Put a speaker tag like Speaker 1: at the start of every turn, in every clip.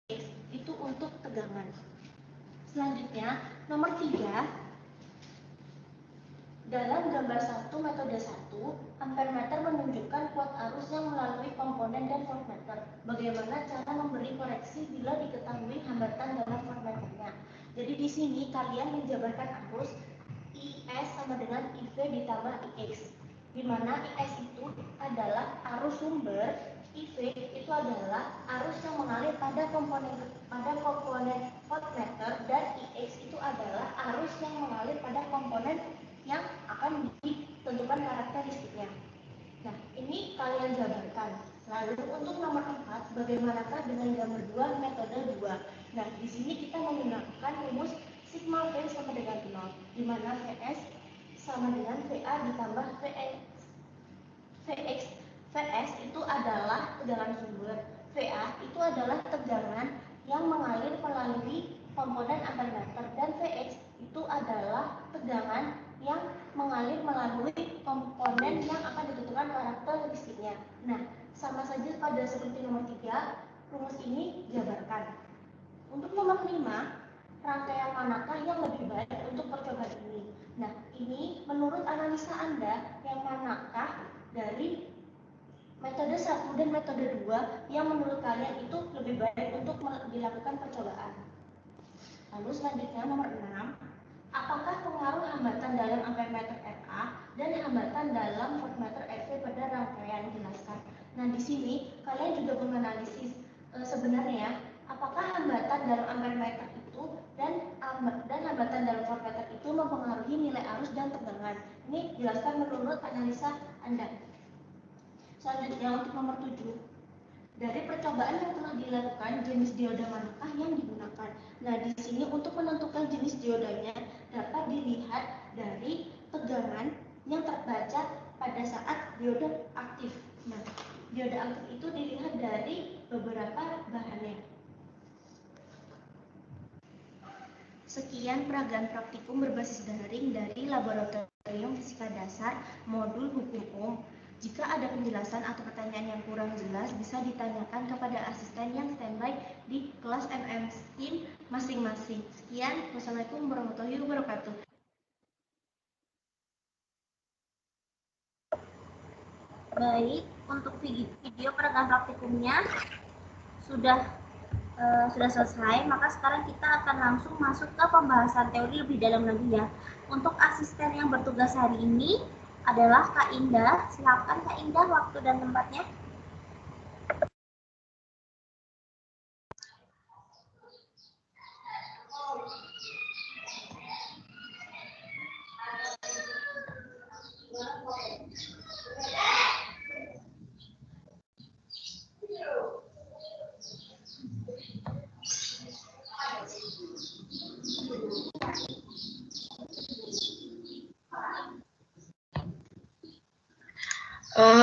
Speaker 1: itu untuk tegangan. Selanjutnya, nomor 3, dalam gambar 1 metode 1, ampermeter menunjukkan kuat arus yang melalui komponen dan voltmeter. Bagaimana cara memberi koreksi bila diketahui hambatan dalam voltmeternya? Jadi di sini kalian menjabarkan arus IS sama dengan IV ditambah IX, di mana IS itu adalah arus sumber, IV itu adalah arus yang mengalir pada komponen voltmeter, dan IX itu adalah arus yang mengalir pada komponen yang akan ditentukan karakteristiknya. Nah, ini kalian jabarkan. Lalu untuk nomor 4, bagaimanakah dengan gambar 2 metode 2? Nah, di sini kita menggunakan rumus sigma V sama dengan 0, di mana Vs sama dengan VA ditambah Vx. Vs itu adalah tegangan sumber, VA itu adalah tegangan yang mengalir melalui komponen ampermeter, dan Vx itu adalah tegangan yang mengalir melalui komponen yang akan ditentukan karakteristiknya. Nah, sama saja pada seperti nomor 3, rumus ini jabarkan. Untuk nomor 5, rangkaian manakah yang lebih baik untuk percobaan ini? Nah, ini menurut analisa Anda, yang manakah dari metode 1 dan metode 2 yang menurut kalian itu lebih baik untuk dilakukan percobaan? Lalu selanjutnya nomor 6, apakah pengaruh hambatan dalam ampermeter RA dan hambatan dalam voltmeter RV pada rangkaian? Jelaskan. Nah, di sini kalian juga menganalisis sebenarnya apakah hambatan dalam ampermeter itu dan hambatan dalam voltmeter itu mempengaruhi nilai arus dan tegangan. Ini jelaskan menurut analisa Anda. Selanjutnya untuk nomor 7, dari percobaan yang telah dilakukan, jenis dioda manakah yang digunakan? Nah, di sini untuk menentukan jenis diodanya dapat dilihat dari tegangan yang terbaca pada saat dioda aktif. Nah, dioda aktif itu dilihat dari beberapa bahannya. Sekian peragaan praktikum berbasis daring dari Laboratorium Fisika Dasar Modul Hukum Ohm. Jika ada penjelasan atau pertanyaan yang kurang jelas, bisa ditanyakan kepada asisten yang standby di kelas MM STEAM masing-masing. Sekian, wassalamualaikum warahmatullahi wabarakatuh. Baik, untuk video peragaan praktikumnya sudah selesai, maka sekarang kita akan langsung masuk ke pembahasan teori lebih dalam lagi ya. Untuk asisten yang bertugas hari ini adalah Kak Indah. Silakan Kak Indah, waktu dan tempatnya.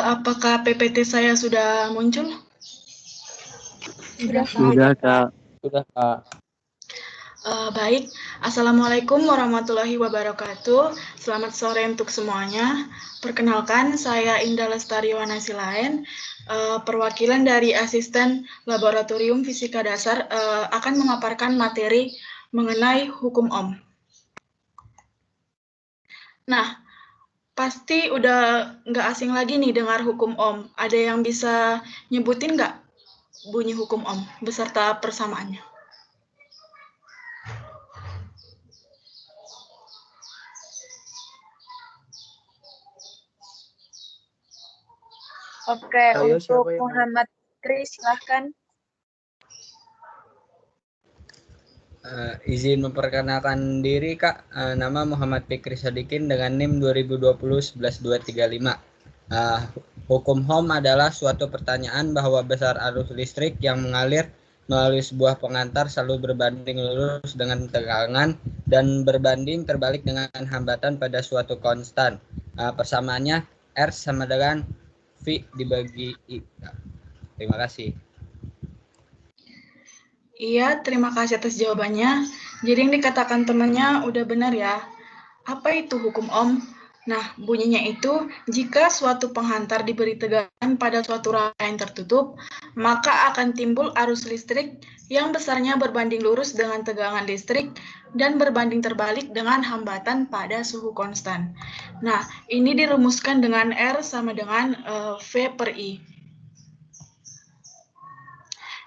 Speaker 2: Apakah PPT saya sudah muncul?
Speaker 3: Sudah, Kak. Sudah, Kak.
Speaker 2: Baik, Assalamualaikum warahmatullahi wabarakatuh. Selamat sore untuk semuanya. Perkenalkan, saya Indah Lestari Wanasilaen, perwakilan dari asisten Laboratorium Fisika Dasar akan memaparkan materi mengenai hukum Ohm. Nah, pasti udah nggak asing lagi nih dengar hukum Ohm. Ada yang bisa nyebutin nggak bunyi hukum Ohm beserta persamaannya?
Speaker 4: Oke, untuk Muhammad Fikri, silakan.
Speaker 3: Izin memperkenalkan diri, Kak. Nama Muhammad Fikri Sadikin dengan NIM 2020-11235. Hukum Ohm adalah suatu pertanyaan bahwa besar arus listrik yang mengalir melalui sebuah pengantar selalu berbanding lurus dengan tegangan dan berbanding terbalik dengan hambatan pada suatu konstan. Persamaannya R sama dengan V dibagi I. Terima kasih.
Speaker 2: Iya, terima kasih atas jawabannya. Jadi yang dikatakan temannya udah benar ya. Apa itu hukum Ohm? Nah, bunyinya itu, jika suatu penghantar diberi tegangan pada suatu rangkaian tertutup, maka akan timbul arus listrik yang besarnya berbanding lurus dengan tegangan listrik dan berbanding terbalik dengan hambatan pada suhu konstan. Nah, ini dirumuskan dengan R sama dengan V per I,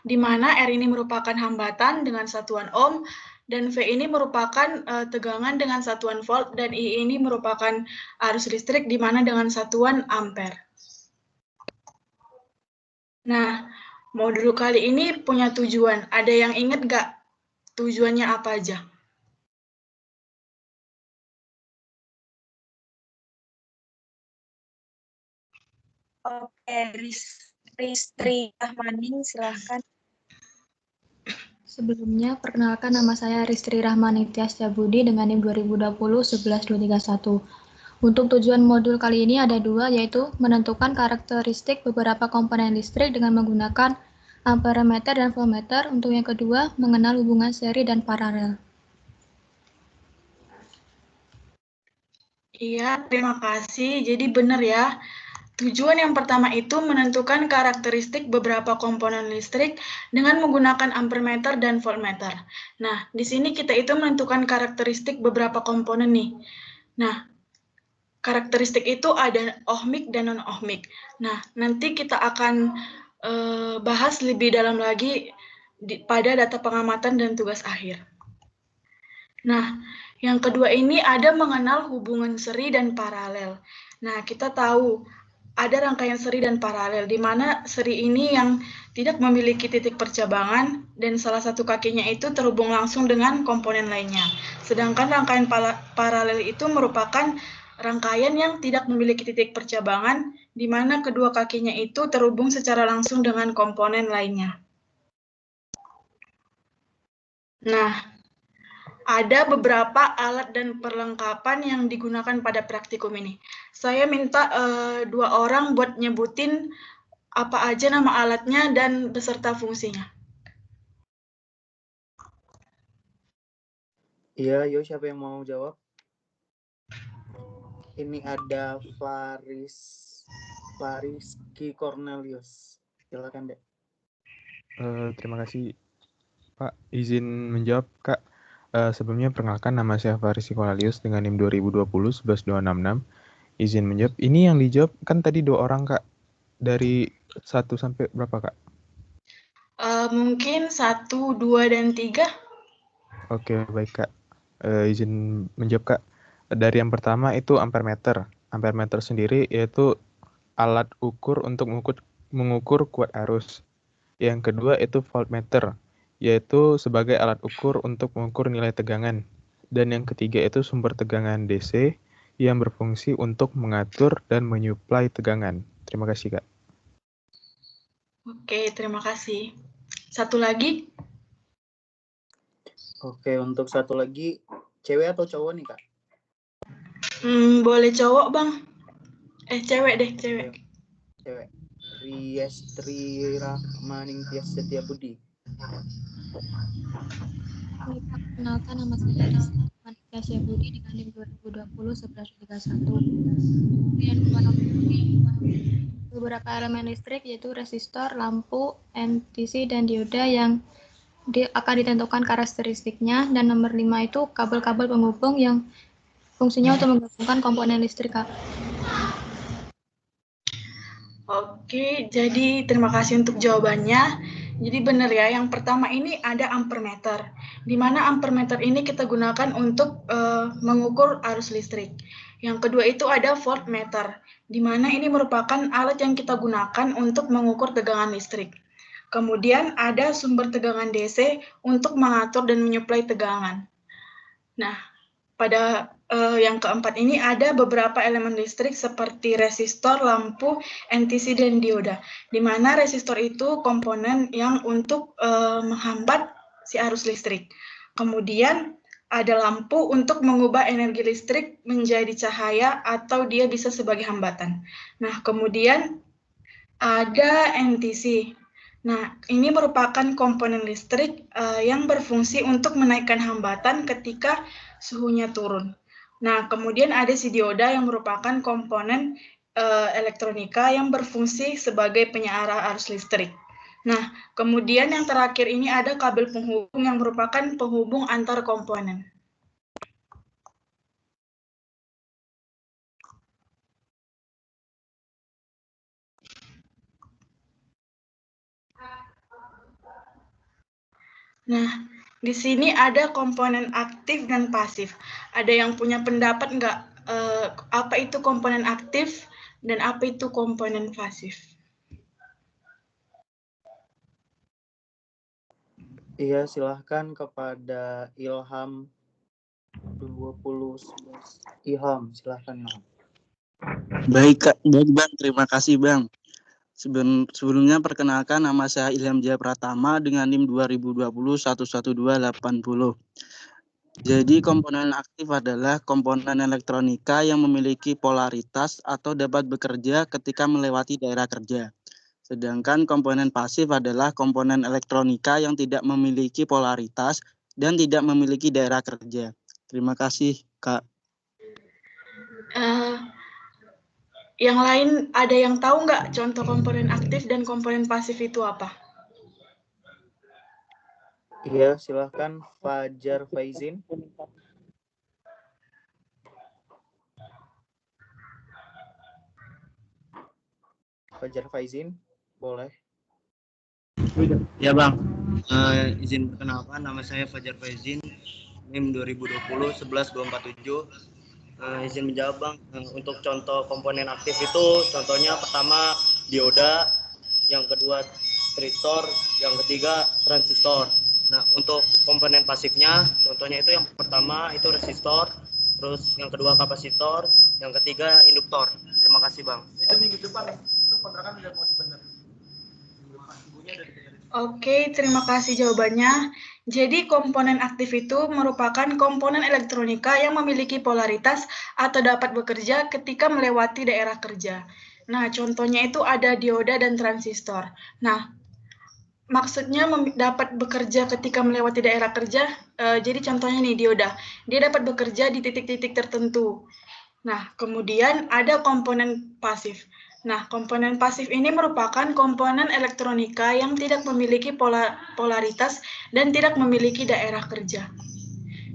Speaker 2: di mana R ini merupakan hambatan dengan satuan ohm, dan V ini merupakan tegangan dengan satuan volt, dan I ini merupakan arus listrik di mana dengan satuan ampere. Nah, modul kali ini punya tujuan. Ada yang ingat nggak tujuannya apa aja?
Speaker 4: Oke, Ristri Rahmaning, silahkan.
Speaker 5: Sebelumnya, perkenalkan nama saya Ristri Rahmanitya Setiabudi dengan NIM 2020-11231. Untuk tujuan modul kali ini ada dua, yaitu menentukan karakteristik beberapa komponen listrik dengan menggunakan amperemeter dan voltmeter. Untuk yang kedua, mengenal hubungan seri dan paralel.
Speaker 2: Iya, terima kasih. Jadi benar ya. Tujuan yang pertama itu menentukan karakteristik beberapa komponen listrik dengan menggunakan ampermeter dan voltmeter. Nah, di sini kita itu menentukan karakteristik beberapa komponen nih. Nah, karakteristik itu ada ohmik dan non-ohmik. Nah, nanti kita akan bahas lebih dalam lagi pada data pengamatan dan tugas akhir. Nah, yang kedua ini ada mengenal hubungan seri dan paralel. Nah, kita tahu ada rangkaian seri dan paralel, di mana seri ini yang tidak memiliki titik percabangan dan salah satu kakinya itu terhubung langsung dengan komponen lainnya. Sedangkan rangkaian paralel itu merupakan rangkaian yang tidak memiliki titik percabangan, di mana kedua kakinya itu terhubung secara langsung dengan komponen lainnya. Nah, ada beberapa alat dan perlengkapan yang digunakan pada praktikum ini. Saya minta 2 orang buat nyebutin apa aja nama alatnya dan beserta fungsinya.
Speaker 6: Iya, yo siapa yang mau jawab? Ini ada Fariski Cornelius. Silakan, Dek.
Speaker 7: Terima kasih, Pak. Izin menjawab, Kak. Sebelumnya perkenalkan nama saya Fariski Cornelius dengan NIM 2020-11266. Izin menjawab. Ini yang dijawab kan tadi 2 orang, Kak. Dari 1 sampai berapa, Kak?
Speaker 2: Mungkin 1, 2, dan 3.
Speaker 7: Oke, baik, Kak. Izin menjawab, Kak. Dari yang pertama itu ampermeter. Ampermeter sendiri yaitu alat ukur untuk mengukur kuat arus. Yang kedua itu voltmeter, yaitu sebagai alat ukur untuk mengukur nilai tegangan. Dan yang ketiga itu sumber tegangan DC yang berfungsi untuk mengatur dan menyuplai tegangan. Terima kasih, Kak.
Speaker 2: Oke, terima kasih. Satu lagi?
Speaker 6: Oke, untuk satu lagi, cewek atau cowok nih, Kak?
Speaker 2: Boleh cowok, Bang. Cewek deh, cewek.
Speaker 6: Cewek. Ristri Rahmaning Setiabudi.
Speaker 5: Perkenalkan nama saya Ristri Rahmanitya Setiabudi dengan NIM 2020-11231. Beberapa elemen listrik yaitu resistor, lampu, NTC, dan dioda yang akan ditentukan karakteristiknya. Dan nomor 5 itu kabel-kabel penghubung yang fungsinya untuk menggabungkan komponen listrik, Kak.
Speaker 2: Oke, jadi terima kasih untuk jawabannya. Jadi benar ya, yang pertama ini ada ampermeter, di mana ampermeter ini kita gunakan untuk mengukur arus listrik. Yang kedua itu ada voltmeter, di mana ini merupakan alat yang kita gunakan untuk mengukur tegangan listrik. Kemudian ada sumber tegangan DC untuk mengatur dan menyuplai tegangan. Nah, pada yang keempat ini ada beberapa elemen listrik seperti resistor, lampu, NTC, dan dioda. Di mana resistor itu komponen yang untuk menghambat si arus listrik. Kemudian ada lampu untuk mengubah energi listrik menjadi cahaya atau dia bisa sebagai hambatan. Nah, kemudian ada NTC. Nah, ini merupakan komponen listrik yang berfungsi untuk menaikkan hambatan ketika suhunya turun. Nah, kemudian ada si dioda yang merupakan komponen elektronika yang berfungsi sebagai penyearah arus listrik. Nah, kemudian yang terakhir ini ada kabel penghubung yang merupakan penghubung antar komponen. Nah, di sini ada komponen aktif dan pasif. Ada yang punya pendapat nggak apa itu komponen aktif dan apa itu komponen pasif?
Speaker 6: Iya, silahkan kepada Ilham 2011. Ilham, silahkan Ilham.
Speaker 8: Baik, baik Bang, terima kasih Bang. Sebelumnya perkenalkan, nama saya Ilham Jaya Pratama dengan NIM 2020-11280. Jadi komponen aktif adalah komponen elektronika yang memiliki polaritas atau dapat bekerja ketika melewati daerah kerja. Sedangkan komponen pasif adalah komponen elektronika yang tidak memiliki polaritas dan tidak memiliki daerah kerja. Terima kasih, Kak.
Speaker 2: Yang lain ada yang tahu nggak contoh komponen aktif dan komponen pasif itu apa?
Speaker 6: Iya, silahkan Fajar Faizin. Fajar Faizin, boleh.
Speaker 9: Ya Bang, izin perkenalkan, nama saya Fajar Faizin, NIM 2020-11247. Izin menjawab Bang, untuk contoh komponen aktif itu contohnya pertama dioda, yang kedua stritor, yang ketiga transistor. Nah, untuk komponen pasifnya contohnya itu yang pertama itu resistor, terus yang kedua kapasitor, yang ketiga induktor. Terima kasih Bang. Itu minggu depan itu kontrakan udah mau dibenerin.
Speaker 2: Oke, terima kasih jawabannya. Jadi komponen aktif itu merupakan komponen elektronika yang memiliki polaritas atau dapat bekerja ketika melewati daerah kerja. Nah, contohnya itu ada dioda dan transistor. Nah, maksudnya dapat bekerja ketika melewati daerah kerja, jadi contohnya nih dioda. Dia dapat bekerja di titik-titik tertentu. Nah, kemudian ada komponen pasif. Nah, komponen pasif ini merupakan komponen elektronika yang tidak memiliki polaritas dan tidak memiliki daerah kerja.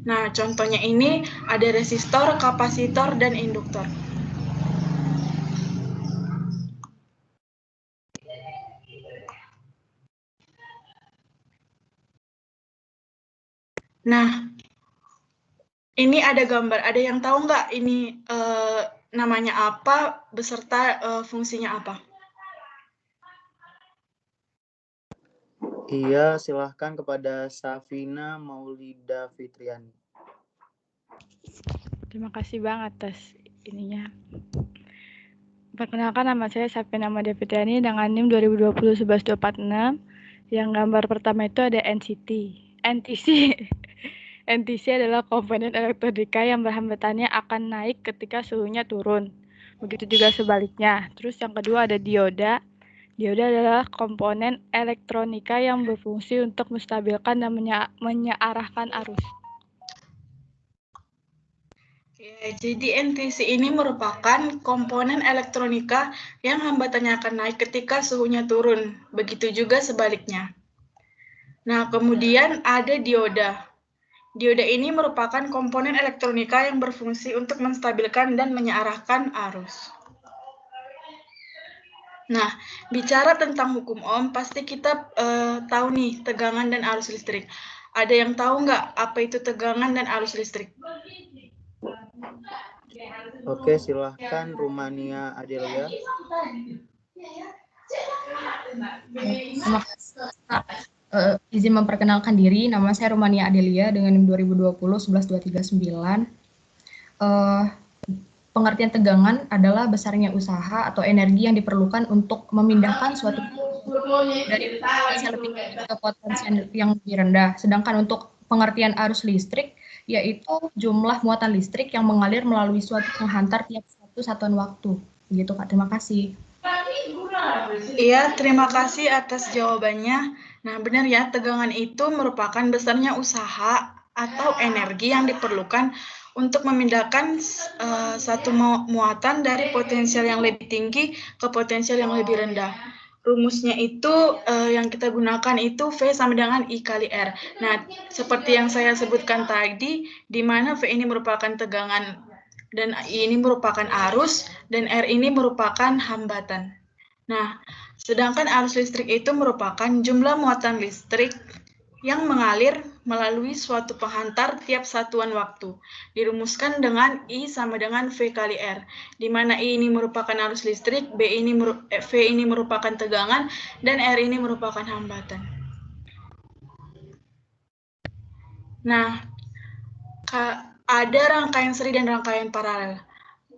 Speaker 2: Nah, contohnya ini ada resistor, kapasitor, dan induktor. Nah, ini ada gambar. Ada yang tahu nggak ini namanya apa beserta fungsinya apa?
Speaker 6: Iya, silahkan kepada Safina Maulida Fitriani.
Speaker 10: Terima kasih Bang atas ininya. Perkenalkan, nama saya Safina Maulida Fitriani dengan NIM 2020-11246. Yang gambar pertama itu ada NTC. NTC adalah komponen elektronika yang berhambatannya akan naik ketika suhunya turun. Begitu juga sebaliknya. Terus yang kedua ada dioda. Dioda adalah komponen elektronika yang berfungsi untuk menstabilkan dan menyearahkan arus.
Speaker 2: Ya, jadi NTC ini merupakan komponen elektronika yang hambatannya akan naik ketika suhunya turun. Begitu juga sebaliknya. Nah, kemudian ada dioda. Dioda ini merupakan komponen elektronika yang berfungsi untuk menstabilkan dan menyearahkan arus. Nah, bicara tentang hukum Ohm, pasti kita tahu nih tegangan dan arus listrik. Ada yang tahu nggak apa itu tegangan dan arus listrik?
Speaker 6: Oke, silahkan Rumania Adelia.
Speaker 11: Izin memperkenalkan diri, nama saya Rumania Adelia dengan 2020-11239. Pengertian tegangan adalah besarnya usaha atau energi yang diperlukan untuk memindahkan suatu dari potensi lebih tinggi ke potensi yang lebih rendah. Sedangkan untuk pengertian arus listrik, yaitu jumlah muatan listrik yang mengalir melalui suatu penghantar tiap satu satuan waktu. Begitu Kak, terima kasih.
Speaker 2: Iya, terima kasih atas jawabannya. Nah, benar ya, tegangan itu merupakan besarnya usaha atau energi yang diperlukan untuk memindahkan satu muatan dari potensial yang lebih tinggi ke potensial yang lebih rendah. Rumusnya itu yang kita gunakan itu V sama dengan I kali R. Nah, seperti yang saya sebutkan tadi, di mana V ini merupakan tegangan dan I ini merupakan arus dan R ini merupakan hambatan. Nah, sedangkan arus listrik itu merupakan jumlah muatan listrik yang mengalir melalui suatu penghantar tiap satuan waktu. Dirumuskan dengan I sama dengan V kali R, di mana I ini merupakan arus listrik, V ini merupakan tegangan, dan R ini merupakan hambatan. Nah, ada rangkaian seri dan rangkaian paralel.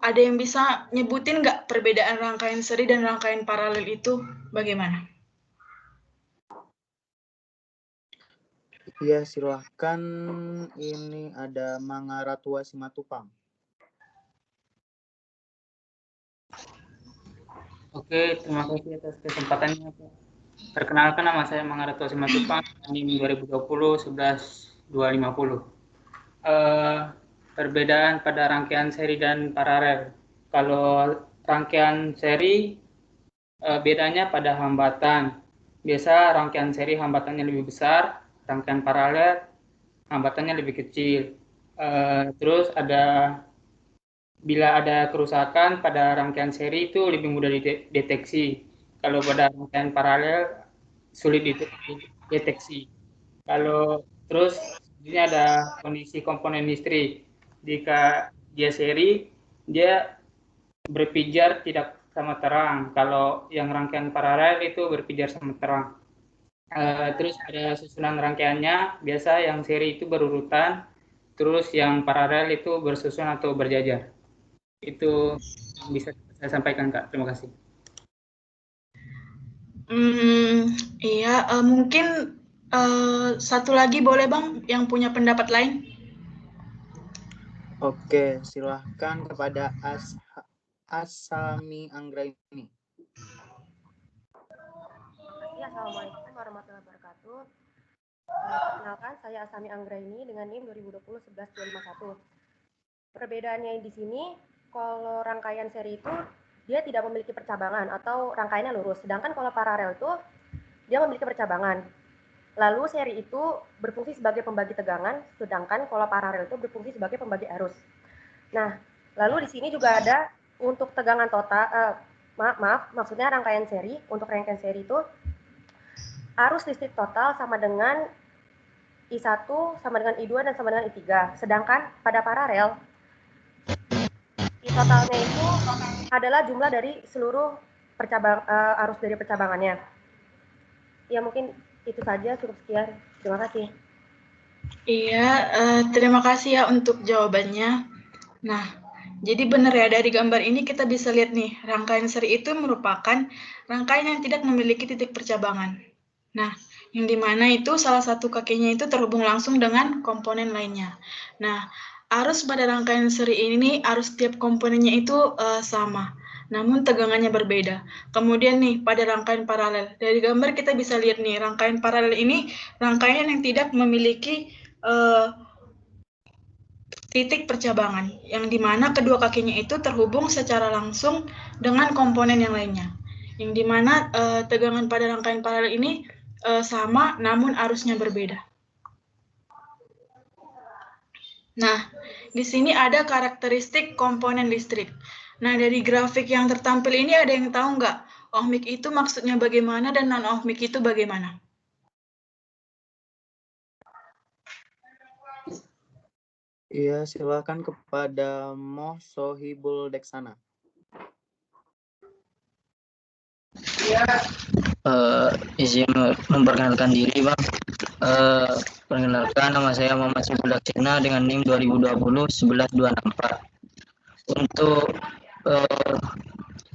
Speaker 2: Ada yang bisa nyebutin nggak perbedaan rangkaian seri dan rangkaian paralel itu bagaimana?
Speaker 6: Iya, silahkan. Ini ada Mangaratua Simatupang.
Speaker 12: Oke, terima kasih atas kesempatannya, Pak. Perkenalkan, nama saya Mangaratua Simatupang, NIM 2020-11-250. Perbedaan pada rangkaian seri dan paralel. Kalau rangkaian seri, bedanya pada hambatan. Biasa rangkaian seri hambatannya lebih besar, rangkaian paralel hambatannya lebih kecil. Terus bila ada kerusakan pada rangkaian seri itu lebih mudah dideteksi. Kalau pada rangkaian paralel sulit dideteksi. Terus ini ada kondisi komponen listrik. Jika dia seri, dia berpijar tidak sama terang. Kalau yang rangkaian paralel itu berpijar sama terang. Terus ada susunan rangkaiannya, biasa yang seri itu berurutan, terus yang paralel itu bersusun atau berjajar. Itu yang bisa saya sampaikan, Kak. Terima kasih.
Speaker 2: Iya, mungkin satu lagi boleh Bang yang punya pendapat lain?
Speaker 6: Oke, silahkan kepada Asami Anggraini.
Speaker 13: Assalamualaikum warahmatullahi wabarakatuh. Perkenalkan, saya Asami Anggraini dengan NIM 2020-11-251. Perbedaannya di sini, kalau rangkaian seri itu dia tidak memiliki percabangan atau rangkaiannya lurus, sedangkan kalau paralel itu dia memiliki percabangan. Lalu seri itu berfungsi sebagai pembagi tegangan, sedangkan kalau paralel itu berfungsi sebagai pembagi arus. Nah, lalu di sini juga ada untuk tegangan total, maksudnya rangkaian seri. Untuk rangkaian seri itu arus listrik total sama dengan I1 sama dengan I2 dan sama dengan I3. Sedangkan pada paralel, I totalnya itu adalah jumlah dari seluruh arus dari percabangannya. Ya mungkin itu saja, cukup sekian. Terima kasih.
Speaker 2: Iya, terima kasih ya untuk jawabannya. Nah, jadi benar ya, dari gambar ini kita bisa lihat nih, rangkaian seri itu merupakan rangkaian yang tidak memiliki titik percabangan. Nah, yang dimana itu salah satu kakinya itu terhubung langsung dengan komponen lainnya. Nah, arus pada rangkaian seri ini, arus tiap komponennya itu sama, namun tegangannya berbeda. Kemudian nih, pada rangkaian paralel, dari gambar kita bisa lihat nih, rangkaian paralel ini rangkaian yang tidak memiliki titik percabangan, yang dimana kedua kakinya itu terhubung secara langsung dengan komponen yang lainnya. Yang dimana tegangan pada rangkaian paralel ini sama, namun arusnya berbeda. Nah, di sini ada karakteristik komponen listrik. Nah, dari grafik yang tertampil ini ada yang tahu nggak? Ohmik itu maksudnya bagaimana dan non-ohmik itu bagaimana?
Speaker 6: Iya, silakan kepada Moh Sohibul Deksana.
Speaker 14: Izin memperkenalkan diri, Bang. Perkenalkan, nama saya Muhammad Sohibul Deksana dengan NIM 2020-11-264. Untuk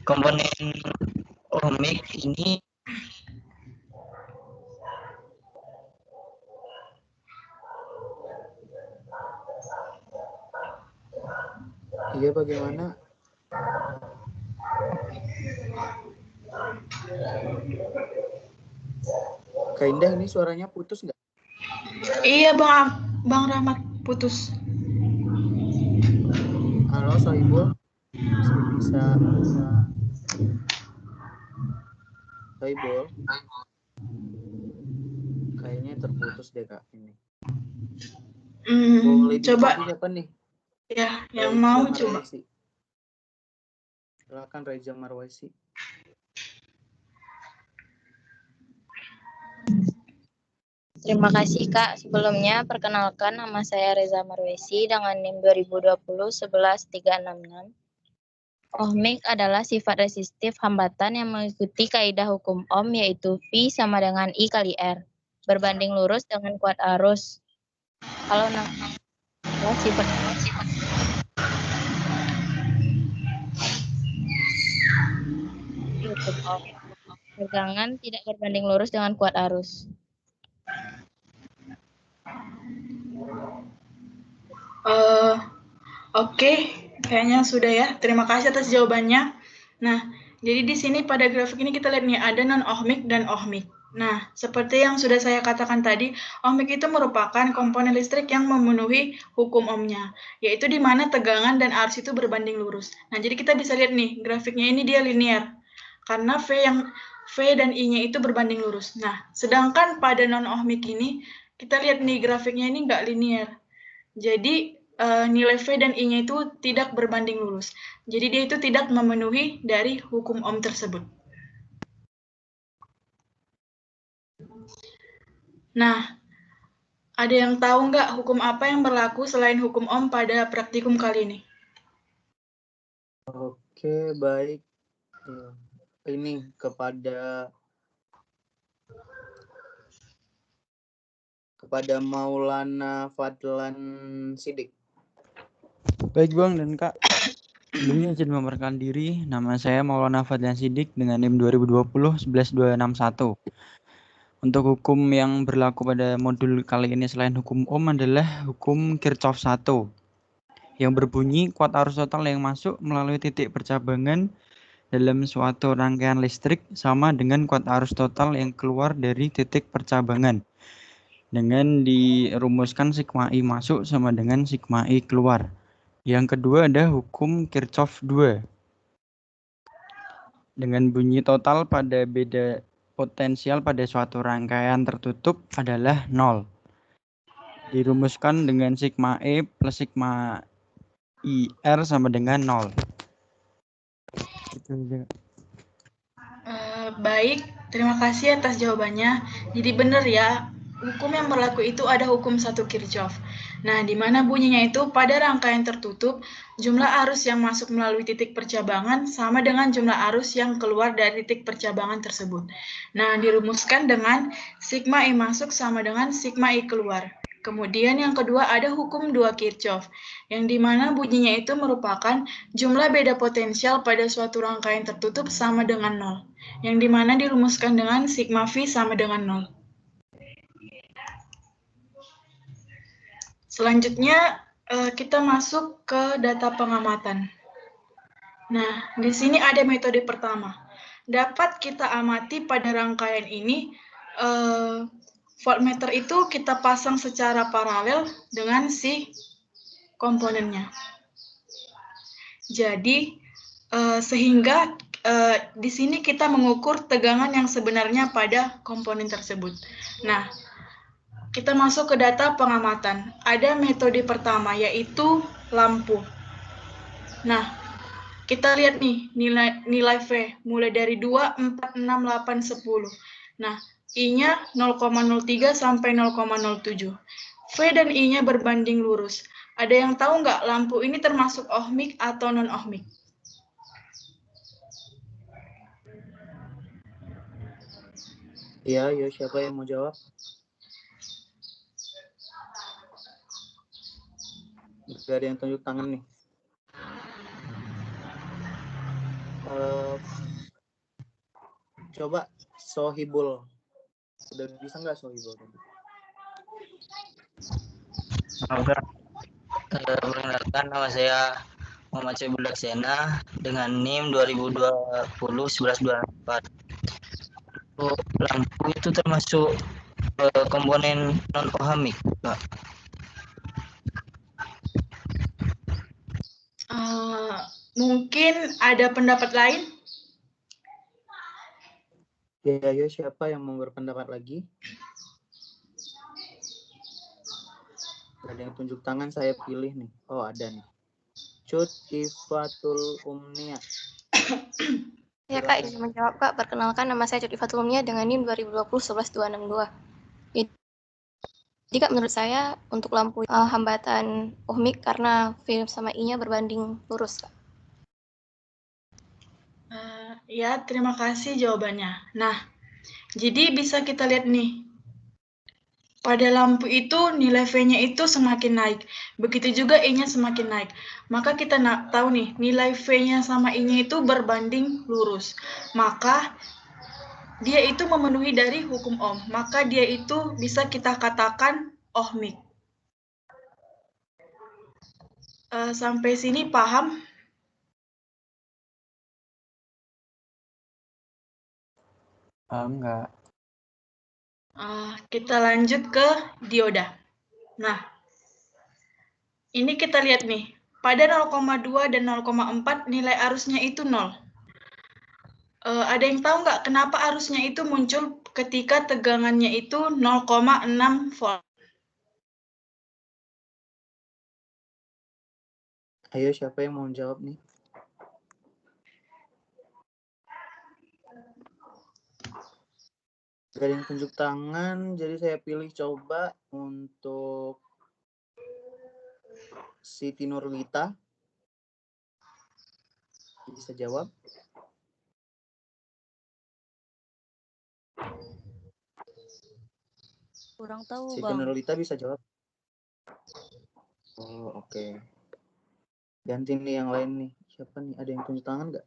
Speaker 14: komponen ohmik ini
Speaker 6: iya, bagaimana? Kak Indah, ini suaranya putus nggak?
Speaker 2: Iya, Bang Rahmat, putus.
Speaker 6: Sohibul? Bisa. Sohibul? Kayaknya terputus deh Kak ini. Boleh
Speaker 2: Coba
Speaker 6: diganti siapa nih?
Speaker 2: ya, yang mau coba.
Speaker 6: Marwaisi. Silakan Reza Marwaisi.
Speaker 15: Terima kasih Kak. Sebelumnya perkenalkan nama saya Reza Marwesi dengan NIM 2020-11366. Ohmik adalah sifat resistif hambatan yang mengikuti kaidah hukum Ohm yaitu V sama dengan I kali R. Berbanding lurus dengan kuat arus. Kalau sifat hukum Ohm. Tegangan tidak berbanding lurus dengan kuat arus.
Speaker 2: Oke, kayaknya sudah ya. Terima kasih atas jawabannya. Nah, jadi di sini pada grafik ini kita lihat nih ada non-ohmik dan ohmik. Nah, seperti yang sudah saya katakan tadi, ohmik itu merupakan komponen listrik yang memenuhi hukum ohmnya, yaitu di mana tegangan dan arus itu berbanding lurus. Nah, jadi kita bisa lihat nih, grafiknya ini dia linear, karena V dan I-nya itu berbanding lurus. Nah, sedangkan pada non-ohmik ini, kita lihat nih grafiknya ini nggak linear. Jadi, nilai V dan I-nya itu tidak berbanding lurus. Jadi, dia itu tidak memenuhi dari hukum Ohm tersebut. Nah, ada yang tahu nggak hukum apa yang berlaku selain hukum Ohm pada praktikum kali ini?
Speaker 6: Oke, baik. Ini kepada Maulana Fadlan Sidik.
Speaker 8: Baik Bang dan Kak, sebelumnya izin memperkenalkan diri. Nama saya Maulana Fadlan Sidik dengan NIM 2020-11261. Untuk hukum yang berlaku pada modul kali ini selain hukum Ohm adalah hukum Kirchhoff 1 yang berbunyi kuat arus total yang masuk melalui titik percabangan dalam suatu rangkaian listrik sama dengan kuat arus total yang keluar dari titik percabangan. Dengan dirumuskan sigma I masuk sama dengan sigma I keluar. Yang kedua ada hukum Kirchhoff 2. Dengan bunyi total pada beda potensial pada suatu rangkaian tertutup adalah 0. Dirumuskan dengan sigma E plus sigma IR sama dengan 0.
Speaker 2: Baik, terima kasih atas jawabannya. Jadi benar ya, hukum yang berlaku itu ada hukum 1 Kirchhoff. Nah, di mana bunyinya itu pada rangkaian tertutup, jumlah arus yang masuk melalui titik percabangan sama dengan jumlah arus yang keluar dari titik percabangan tersebut. Nah, dirumuskan dengan sigma I masuk sama dengan sigma I keluar. Kemudian yang kedua ada hukum 2 Kirchhoff, yang di mana bunyinya itu merupakan jumlah beda potensial pada suatu rangkaian tertutup sama dengan 0, yang di mana dirumuskan dengan sigma V sama dengan 0. Selanjutnya, kita masuk ke data pengamatan. Nah, di sini ada metode pertama. Dapat kita amati pada rangkaian ini, voltmeter itu kita pasang secara paralel dengan si komponennya. Jadi, sehingga di sini kita mengukur tegangan yang sebenarnya pada komponen tersebut. Nah, kita masuk ke data pengamatan. Ada metode pertama, yaitu lampu. Nah, kita lihat nih nilai V, mulai dari 2, 4, 6, 8, 10. Nah, I-nya 0,03 sampai 0,07. V dan I-nya berbanding lurus. Ada yang tahu nggak lampu ini termasuk ohmik atau non-ohmik?
Speaker 6: Iya, siapa yang mau jawab? Gak ada yang tunjuk tangan nih. Coba Sohibul. Udah bisa nggak Sohibul?
Speaker 14: Perkenalkan, nama saya Muhammad Syabul Laksana dengan NIM 2020-1124. Lampu itu termasuk komponen non-ohmik, Pak.
Speaker 2: Mungkin ada pendapat lain?
Speaker 6: Ya, ayo siapa yang mau berpendapat lagi? Ada yang tunjuk tangan, saya pilih nih. Oh, ada nih. Cut Ifatul Umnia.
Speaker 16: Ya Kak, izin menjawab Kak. Perkenalkan, nama saya Cut Ifatul Umnia dengan NIM 2020-11262. Jadi Kak, menurut saya untuk lampu hambatan ohmik karena V sama I-nya berbanding lurus Kak.
Speaker 2: Ya, terima kasih jawabannya. Nah, jadi bisa kita lihat nih, pada lampu itu nilai V-nya itu semakin naik, begitu juga I-nya semakin naik. Maka kita tahu nih, nilai V-nya sama I-nya itu berbanding lurus. Maka dia itu memenuhi dari hukum Ohm. Maka dia itu bisa kita katakan ohmik. Sampai sini paham?
Speaker 17: Enggak.
Speaker 2: Kita lanjut ke dioda. Nah, ini kita lihat nih. Pada 0,2 dan 0,4 nilai arusnya itu 0. Ada yang tahu nggak kenapa arusnya itu muncul ketika tegangannya itu 0,6 volt?
Speaker 6: Ayo, siapa yang mau jawab nih? Gak ada yang tunjuk tangan, jadi saya pilih coba untuk Siti Nurlita. Bisa jawab?
Speaker 18: Kurang tahu,
Speaker 6: Siti
Speaker 18: Bang.
Speaker 6: Nurlita bisa jawab? Oh, oke. Ganti nih yang lain nih. Siapa nih? Ada yang tunjuk tangan nggak?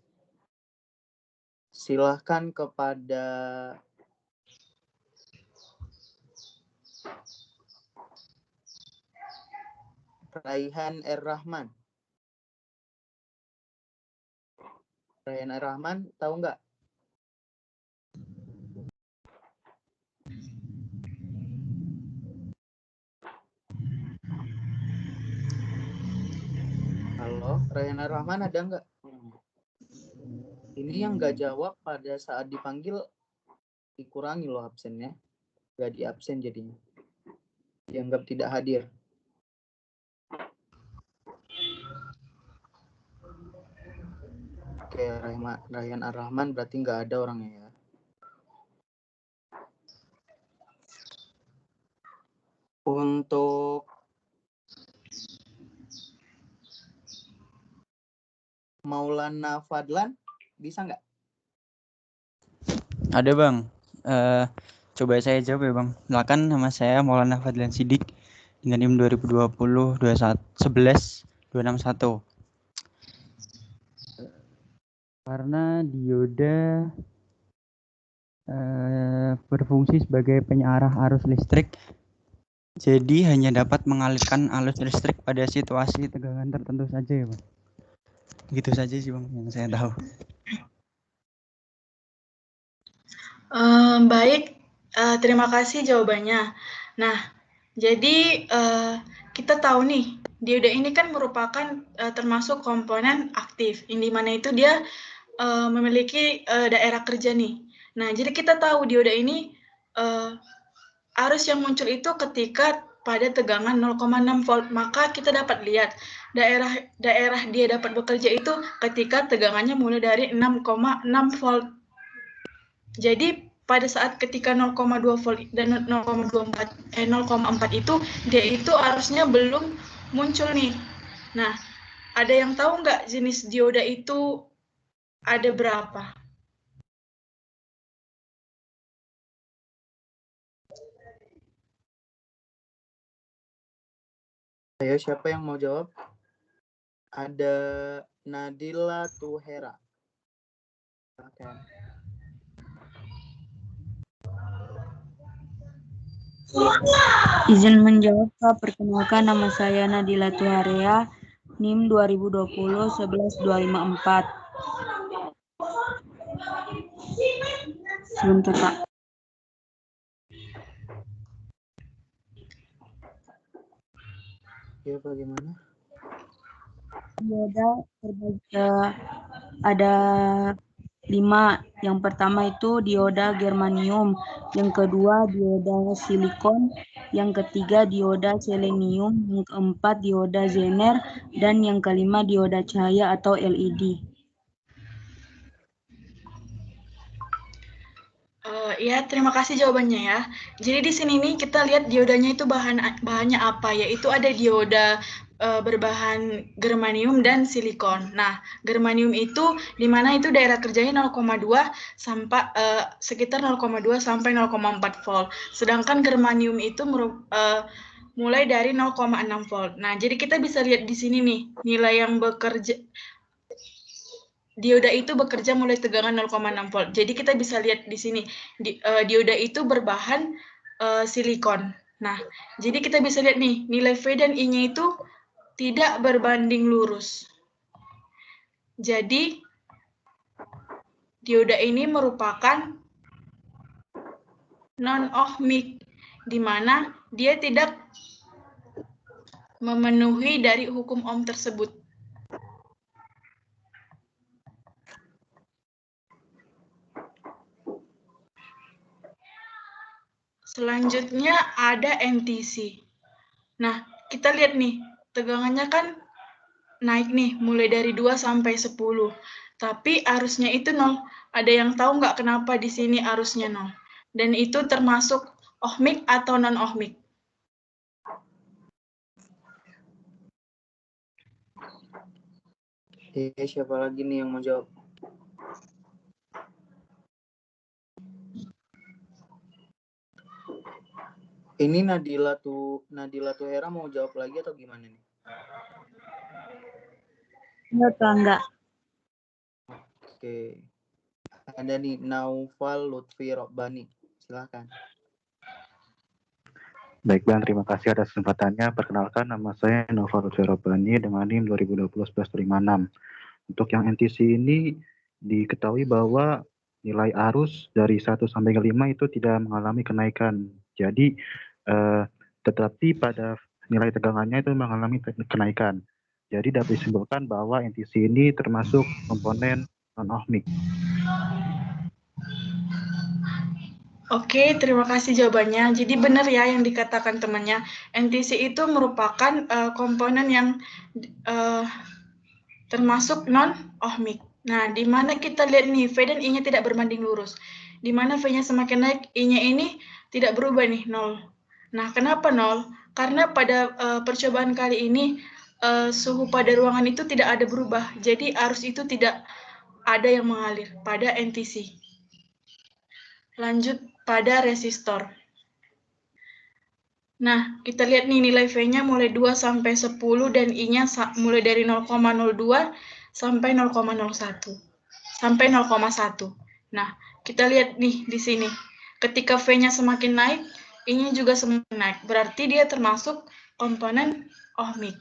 Speaker 6: Silahkan kepada Raihan R. Rahman. Raihan R. Rahman, tahu nggak? Halo, Raihan R. Rahman ada nggak? Ini yang nggak jawab pada saat dipanggil dikurangi loh absennya. Nggak di absen jadinya. Dianggap tidak hadir. Oke, Raihan Ar-Rahman berarti nggak ada orangnya ya. Untuk Maulana Fadlan, bisa nggak?
Speaker 17: Ada Bang. Coba saya jawab ya Bang. Silakan, nama saya Maulana Fadlan Sidik dengan NIM 2020-11-261. Karena dioda berfungsi sebagai penyearah arus listrik, jadi hanya dapat mengalirkan arus listrik pada situasi tegangan tertentu saja ya Bang. Gitu saja sih Bang yang saya tahu.
Speaker 2: Baik, terima kasih jawabannya. Nah, jadi kita tahu nih, dioda ini kan merupakan termasuk komponen aktif, yang dimana itu dia memiliki daerah kerja nih. Nah, jadi kita tahu dioda ini arus yang muncul itu ketika pada tegangan 0,6 volt, maka kita dapat lihat daerah dia dapat bekerja itu ketika tegangannya mulai dari 6,6 volt. Jadi pada saat ketika 0,2 volt dan 0,4 itu dia itu arusnya belum muncul nih. Nah, ada yang tahu nggak jenis dioda itu ada berapa?
Speaker 6: Ayo, siapa yang mau jawab? Ada Nadila Tuhera. Oke.
Speaker 18: Izin menjawab Kak, perkenalkan nama saya Nadila Tuharea, NIM 2020-11254. Sebentar Kak.
Speaker 6: Ya, bagaimana?
Speaker 18: dioda ada 5. Yang pertama itu dioda germanium, yang kedua dioda silikon, yang ketiga dioda selenium, yang keempat dioda zener, dan yang kelima dioda cahaya atau LED.
Speaker 2: Ya, terima kasih jawabannya ya. Jadi di sini nih kita lihat diodanya itu bahannya apa, yaitu ada dioda berbahan germanium dan silikon. Nah, germanium itu di mana itu daerah kerjanya 0,2 sampai sekitar 0,2 sampai 0,4 volt. Sedangkan germanium itu mulai dari 0,6 volt. Nah, jadi kita bisa lihat di sini nih nilai yang bekerja. Dioda itu bekerja mulai tegangan 0,6 volt. Jadi kita bisa lihat di sini dioda itu berbahan silikon. Nah, jadi kita bisa lihat nih nilai V dan I-nya itu tidak berbanding lurus. Jadi dioda ini merupakan non-ohmik, di mana dia tidak memenuhi dari hukum Ohm tersebut. Selanjutnya ada NTC. Nah, kita lihat nih, tegangannya kan naik nih, mulai dari 2 sampai 10. Tapi arusnya itu 0. Ada yang tahu nggak kenapa di sini arusnya 0? Dan itu termasuk ohmik atau non-ohmik?
Speaker 6: Siapa lagi nih yang mau jawab? Ini Nadila Tuhera mau jawab lagi atau gimana nih?
Speaker 18: Enggak.
Speaker 6: Oke. Ada nih Naufal Lutfi Robbani. Silakan.
Speaker 19: Baik Bang, terima kasih atas kesempatannya. Perkenalkan, nama saya Naufal Lutfi Robbani dengan NIM 2020-1156. Untuk yang NTC ini diketahui bahwa nilai arus dari 1 sampai 5 itu tidak mengalami kenaikan. Jadi tetapi pada nilai tegangannya itu mengalami kenaikan. Jadi dapat disimpulkan bahwa NTC ini termasuk komponen non-ohmik.
Speaker 2: Oke, terima kasih jawabannya. Jadi benar ya yang dikatakan temannya. NTC itu merupakan komponen yang termasuk non-ohmik. Nah, di mana kita lihat nih, V dan I-nya tidak berbanding lurus. Di mana V-nya semakin naik, I-nya ini tidak berubah nih, 0. Nah, kenapa 0? Karena pada percobaan kali ini, suhu pada ruangan itu tidak ada berubah. Jadi, arus itu tidak ada yang mengalir pada NTC. Lanjut pada resistor. Nah, kita lihat nih nilai V-nya mulai 2 sampai 10 dan I-nya mulai dari 0,02 sampai 0,01 sampai 0,1. Nah, kita lihat nih di sini. Ketika V-nya semakin naik, I-nya juga semakin naik. Berarti dia termasuk komponen ohmik.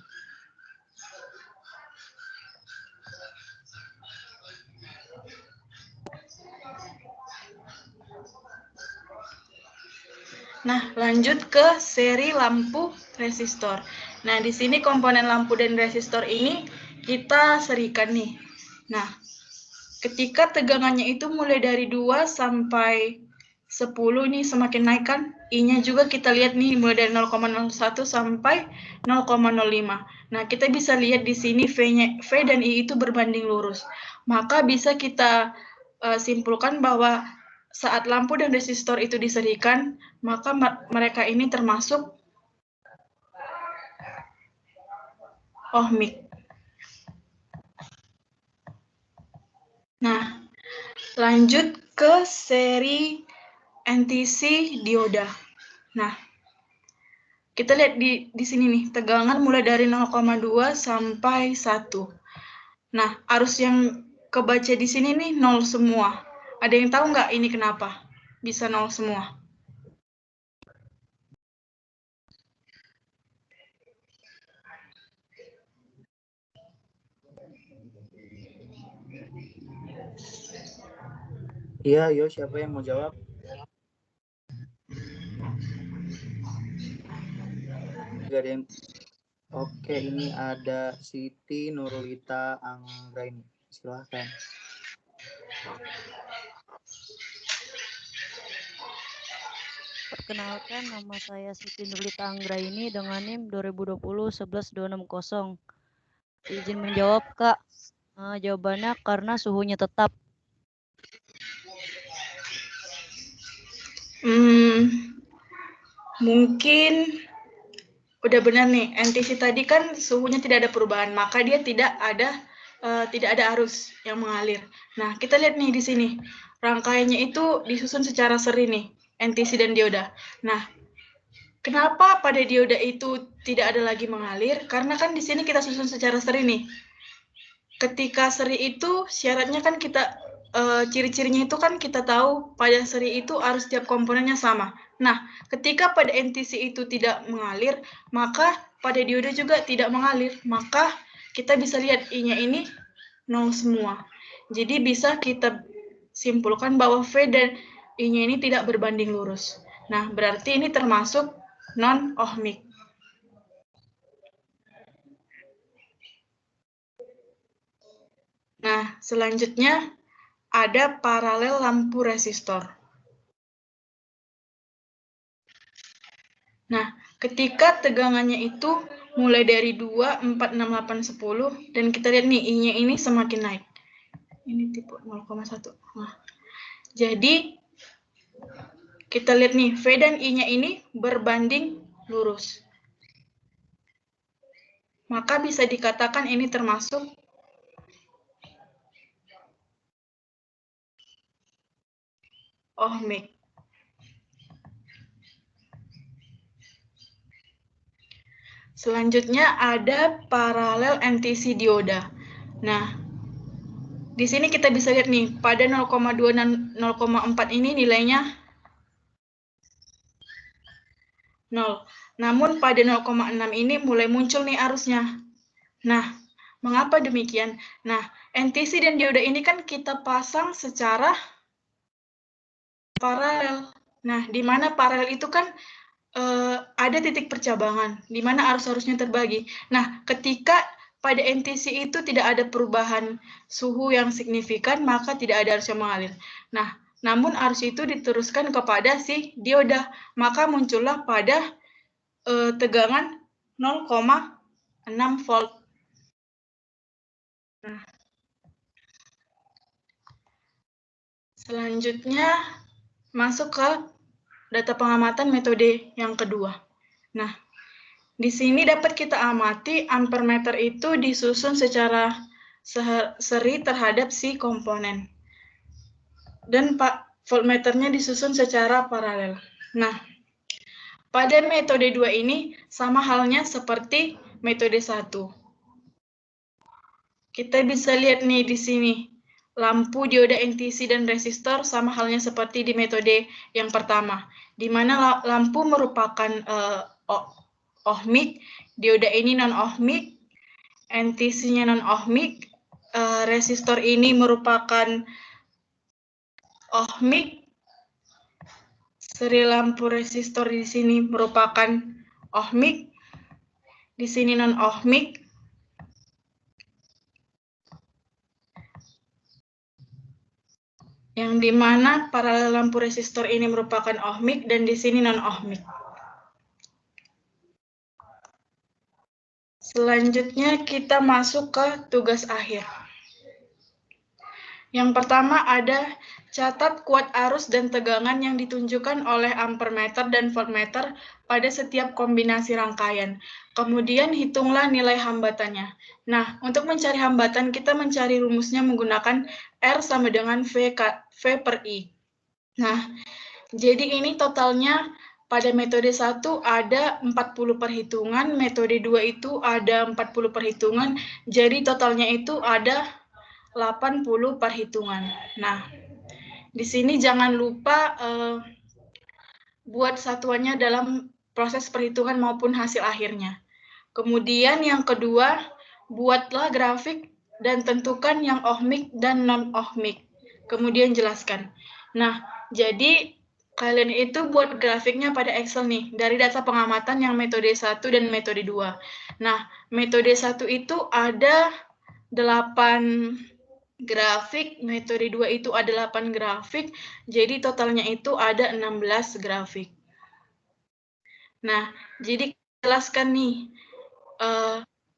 Speaker 2: Nah, lanjut ke seri lampu resistor. Nah, di sini komponen lampu dan resistor ini kita serikan nih. Nah, ketika tegangannya itu mulai dari 2 sampai 10 nih semakin naik kan, I-nya juga kita lihat nih mulai dari 0,01 sampai 0,05. Nah, kita bisa lihat di sini V dan I itu berbanding lurus. Maka bisa kita simpulkan bahwa saat lampu dan resistor itu diserikan, maka mereka ini termasuk ohmik. Nah, lanjut ke seri NTC dioda. Nah, kita lihat di sini nih, tegangan mulai dari 0,2 sampai 1. Nah, arus yang kebaca di sini nih 0 semua. Ada yang tahu nggak ini kenapa bisa 0 semua?
Speaker 6: Iya, yo siapa yang mau jawab? Gak ada yang Oke, ini ada Siti Nurulita Anggraini. Silahkan.
Speaker 20: Perkenalkan, nama saya Siti Nurulita Anggraini dengan NIM 2020-11260. Izin menjawab, Kak. Jawabannya karena suhunya tetap.
Speaker 2: Mungkin udah benar nih. NTC tadi kan suhunya tidak ada perubahan, maka dia tidak ada arus yang mengalir. Nah, kita lihat nih di sini. Rangkaiannya itu disusun secara seri nih, NTC dan dioda. Nah, kenapa pada dioda itu tidak ada lagi mengalir? Karena kan di sini kita susun secara seri nih. Ketika seri itu syaratnya kan kita ciri-cirinya itu kan kita tahu pada seri itu arus tiap komponennya sama. Nah, ketika pada NTC itu tidak mengalir, maka pada dioda juga tidak mengalir. Maka kita bisa lihat I-nya ini 0 semua. Jadi bisa kita simpulkan bahwa V dan I-nya ini tidak berbanding lurus. Nah, berarti ini termasuk non-ohmik. Nah, selanjutnya ada paralel lampu resistor. Nah, ketika tegangannya itu mulai dari 2, 4, 6, 8, 10, dan kita lihat nih, I-nya ini semakin naik. Ini tipe 0,1. Nah, jadi, kita lihat nih, V dan I-nya ini berbanding lurus. Maka bisa dikatakan ini termasuk ohmik. Selanjutnya ada paralel NTC dioda. Nah, di sini kita bisa lihat nih, pada 0,2 dan 0,4 ini nilainya 0. Namun pada 0,6 ini mulai muncul nih arusnya. Nah, mengapa demikian? Nah, NTC dan dioda ini kan kita pasang secara paralel. Nah, di mana paralel itu kan ada titik percabangan, di mana arus-arusnya terbagi. Nah, ketika pada NTC itu tidak ada perubahan suhu yang signifikan, maka tidak ada arus yang mengalir. Nah, namun arus itu diteruskan kepada si dioda, maka muncullah pada tegangan 0,6 volt. Nah, selanjutnya masuk ke data pengamatan metode yang kedua. Nah, di sini dapat kita amati ampermeter itu disusun secara seri terhadap si komponen. Dan voltmeternya disusun secara paralel. Nah, pada metode 2 ini sama halnya seperti metode 1. Kita bisa lihat nih di sini. Lampu, dioda, NTC, dan resistor sama halnya seperti di metode yang pertama, di mana lampu merupakan ohmik, dioda ini non-ohmik, NTC-nya non-ohmik, resistor ini merupakan ohmik, seri lampu resistor di sini merupakan ohmik, di sini non-ohmik, yang dimana paralel lampu resistor ini merupakan ohmik dan di sini non-ohmik. Selanjutnya kita masuk ke tugas akhir. Yang pertama ada catat kuat arus dan tegangan yang ditunjukkan oleh ampermeter dan voltmeter pada setiap kombinasi rangkaian. Kemudian hitunglah nilai hambatannya. Nah, untuk mencari hambatan kita mencari rumusnya menggunakan R sama dengan V per I. Nah, jadi ini totalnya pada metode 1 ada 40 perhitungan, metode 2 itu ada 40 perhitungan, jadi totalnya itu ada 80 perhitungan. Nah, di sini jangan lupa buat satuannya dalam proses perhitungan maupun hasil akhirnya. Kemudian yang kedua, buatlah grafik dan tentukan yang ohmik dan non-ohmik. Kemudian jelaskan. Nah, jadi kalian itu buat grafiknya pada Excel nih, dari data pengamatan yang metode 1 dan metode 2. Nah, metode 1 itu ada 8 grafik, metode 2 itu ada 8 grafik, jadi totalnya itu ada 16 grafik. Nah, jadi jelaskan nih,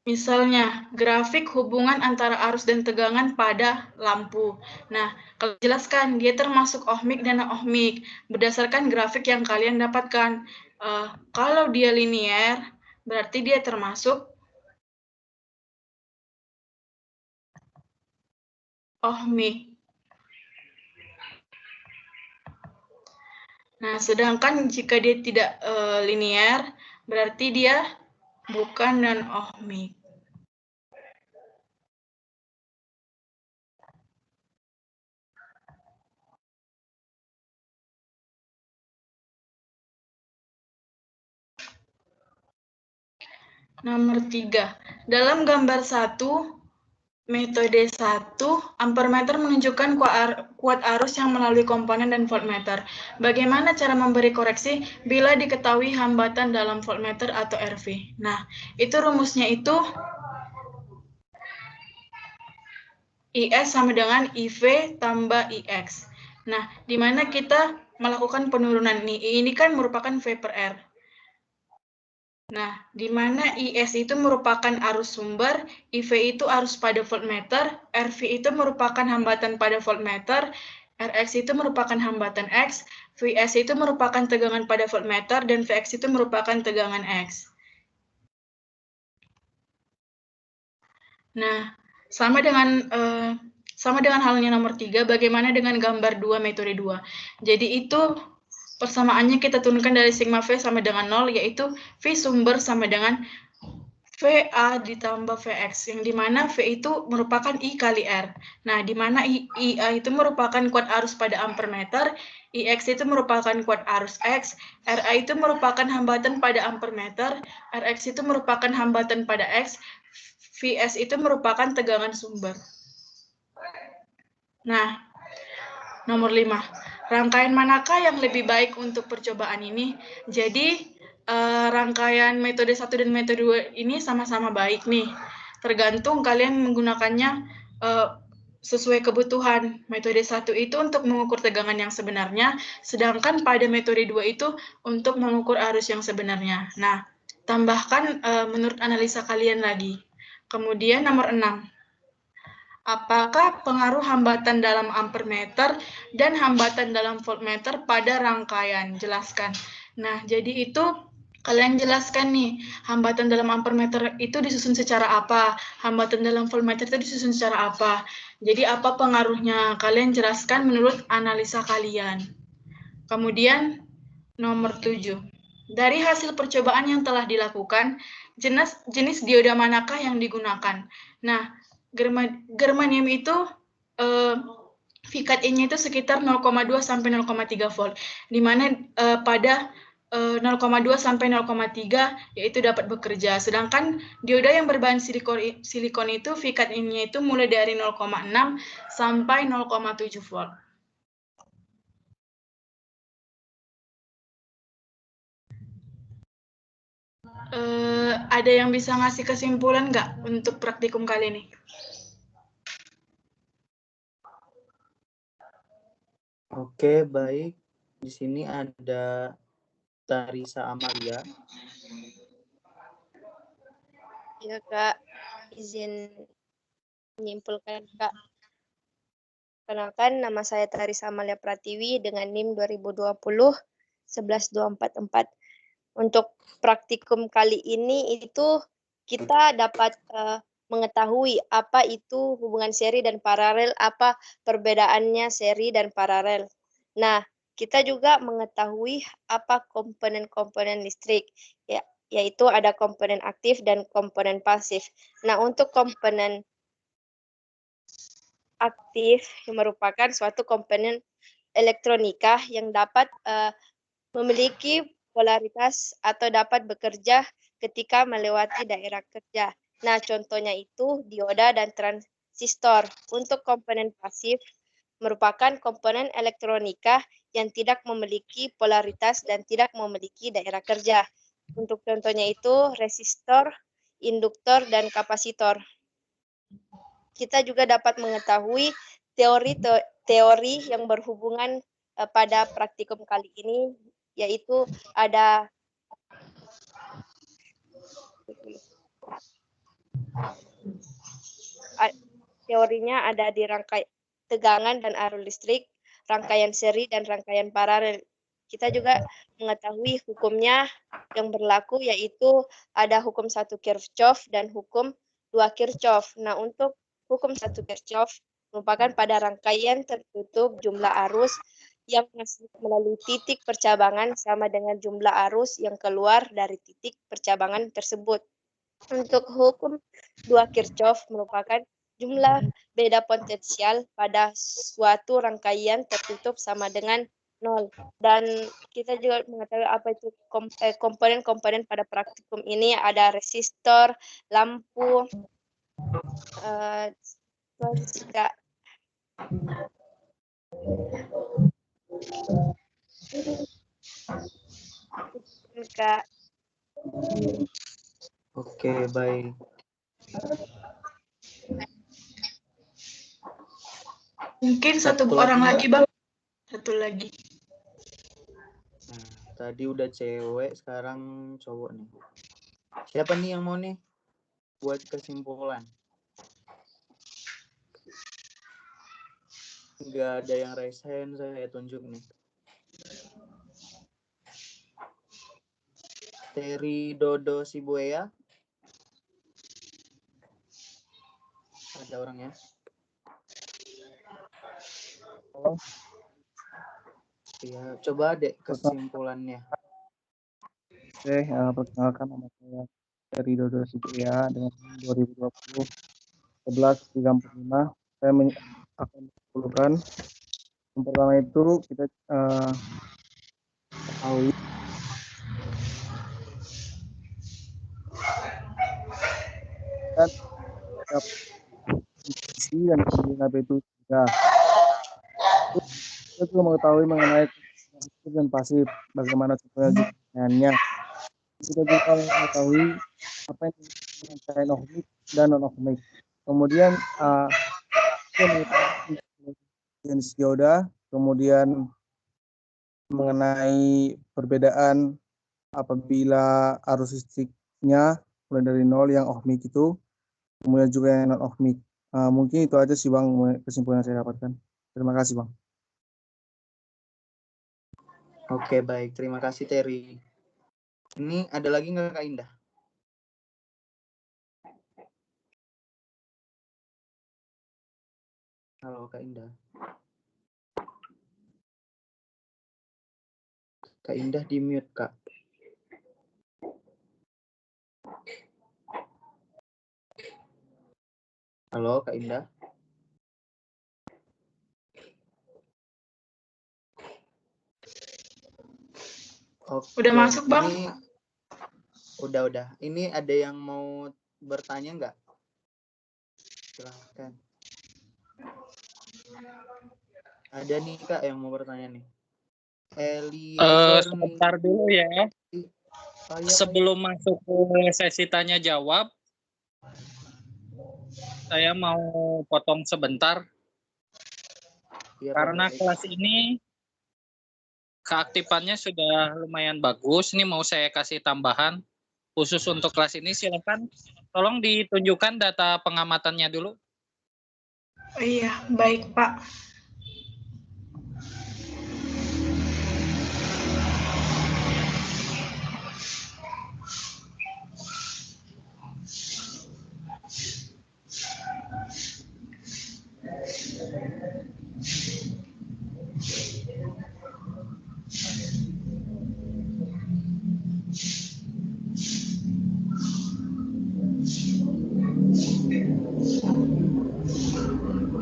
Speaker 2: misalnya grafik hubungan antara arus dan tegangan pada lampu. Nah, kalau jelaskan dia termasuk ohmik dan non-ohmik berdasarkan grafik yang kalian dapatkan. Kalau dia linier, berarti dia termasuk ohmik. Nah, sedangkan jika dia tidak linier, berarti dia bukan non-ohmik. Nomor 3. Dalam gambar 1, metode 1, ampermeter menunjukkan kuat arus yang melalui komponen dan voltmeter. Bagaimana cara memberi koreksi bila diketahui hambatan dalam voltmeter atau RV? Nah, itu rumusnya itu IS sama dengan IV tambah IX. Nah, di mana kita melakukan penurunan ini? Ini kan merupakan V per R. Nah, di mana IS itu merupakan arus sumber, IV itu arus pada voltmeter, RV itu merupakan hambatan pada voltmeter, RX itu merupakan hambatan X, VS itu merupakan tegangan pada voltmeter, dan VX itu merupakan tegangan X. Nah, sama dengan halnya nomor 3, bagaimana dengan gambar 2 metode 2? Jadi itu persamaannya kita turunkan dari sigma V sama dengan 0, yaitu V sumber sama dengan VA ditambah VX, yang dimana V itu merupakan I kali R. Nah, dimana IA itu merupakan kuat arus pada ampermeter, IX itu merupakan kuat arus X, RA itu merupakan hambatan pada ampermeter, RX itu merupakan hambatan pada X, VS itu merupakan tegangan sumber. Nah, nomor 5. Rangkaian manakah yang lebih baik untuk percobaan ini? Jadi, rangkaian metode 1 dan metode 2 ini sama-sama baik nih. Tergantung kalian menggunakannya sesuai kebutuhan. Metode 1 itu untuk mengukur tegangan yang sebenarnya, sedangkan pada metode 2 itu untuk mengukur arus yang sebenarnya. Nah, tambahkan menurut analisa kalian lagi. Kemudian nomor 6. Apakah pengaruh hambatan dalam ampermeter dan hambatan dalam voltmeter pada rangkaian? Jelaskan. Nah, jadi itu kalian jelaskan nih, hambatan dalam ampermeter itu disusun secara apa? Hambatan dalam voltmeter itu disusun secara apa? Jadi apa pengaruhnya? Kalian jelaskan menurut analisa kalian. Kemudian nomor 7. Dari hasil percobaan yang telah dilakukan, jenis dioda manakah yang digunakan? Nah, germanium itu Vikat I-nya itu sekitar 0,2 sampai 0,3 volt, di mana pada 0,2 sampai 0,3 yaitu dapat bekerja. Sedangkan dioda yang berbahan silikon itu Vikat I-nya itu mulai dari 0,6 sampai 0,7 volt. Ada yang bisa ngasih kesimpulan nggak untuk praktikum kali ini?
Speaker 6: Oke, baik. Di sini ada Tarisa Amalia.
Speaker 16: Ya, Kak. Izin menyimpulkan, Kak. Perkenalkan, nama saya Tarisa Amalia Pratiwi dengan NIM 2020-11244. Untuk praktikum kali ini itu kita dapat mengetahui apa itu hubungan seri dan paralel, apa perbedaannya seri dan paralel. Nah, kita juga mengetahui apa komponen-komponen listrik, yaitu ada komponen aktif dan komponen pasif. Nah, untuk komponen aktif yang merupakan suatu komponen elektronika yang dapat memiliki polaritas atau dapat bekerja ketika melewati daerah kerja. Nah, contohnya itu dioda dan transistor. Untuk komponen pasif merupakan komponen elektronika yang tidak memiliki polaritas dan tidak memiliki daerah kerja. Untuk contohnya itu resistor induktor, dan kapasitor. Kita juga dapat mengetahui teori yang berhubungan pada praktikum kali ini, yaitu ada teorinya ada di rangkaian tegangan dan arus listrik, rangkaian seri, dan rangkaian paralel. Kita juga mengetahui hukumnya yang berlaku, yaitu ada hukum 1 Kirchhoff dan hukum 2 Kirchhoff. Nah, untuk hukum 1 Kirchhoff merupakan pada rangkaian tertutup jumlah arus yang masuk melalui titik percabangan sama dengan jumlah arus yang keluar dari titik percabangan tersebut. Untuk hukum 2 Kirchhoff merupakan jumlah beda potensial pada suatu rangkaian tertutup sama dengan 0. Dan kita juga mengetahui apa itu komponen-komponen pada praktikum ini, ada resistor, lampu,
Speaker 6: Oke, baik.
Speaker 2: Mungkin satu orang lagi, Bang. Satu lagi.
Speaker 6: Nah, tadi udah cewek, sekarang cowok nih. Siapa nih yang mau nih buat kesimpulan? Nggak ada yang raise hand, saya tunjuk nih. Terry Dodo Sibuea. Ada orangnya?
Speaker 8: Halo.
Speaker 6: Ya, coba deh kesimpulannya.
Speaker 8: Oke, perkenalkan nama saya Terry Dodo Sibuea dengan 2020 11.35. Saya akan menyimpulkan. Yang pertama itu kita ketahui dan dan kemudian apa itu sudah. Kita juga mengetahui mengenai aktif dan pasif, bagaimana sebenarnya jaringannya. Kita juga mengetahui apa yang rangkaian ohmik dan non ohmik. Kemudian kita mengetahui jenis dioda, kemudian mengenai perbedaan apabila arus listriknya mulai dari 0 yang ohmik itu, kemudian juga yang non ohmik. Mungkin itu aja sih Bang kesimpulan yang saya dapatkan. Terima kasih Bang.
Speaker 6: Oke, baik. Terima kasih, Terry. Ini ada lagi nggak, Kak Indah? Halo, Kak Indah. Kak Indah di-mute, Kak. Halo, Kak Indah. Oke,
Speaker 2: udah masuk, Bang?
Speaker 6: Ini udah. Ini ada yang mau bertanya nggak? Silahkan. Ada nih, Kak, yang mau bertanya nih.
Speaker 21: Sebentar dulu ya. Sebelum masuk ke sesi tanya jawab, saya mau potong sebentar.
Speaker 6: Ya,
Speaker 21: karena kelas ini keaktifannya sudah lumayan bagus. Ini mau saya kasih tambahan khusus untuk kelas ini. Silakan tolong ditunjukkan data pengamatannya dulu.
Speaker 2: Oh iya, baik Pak.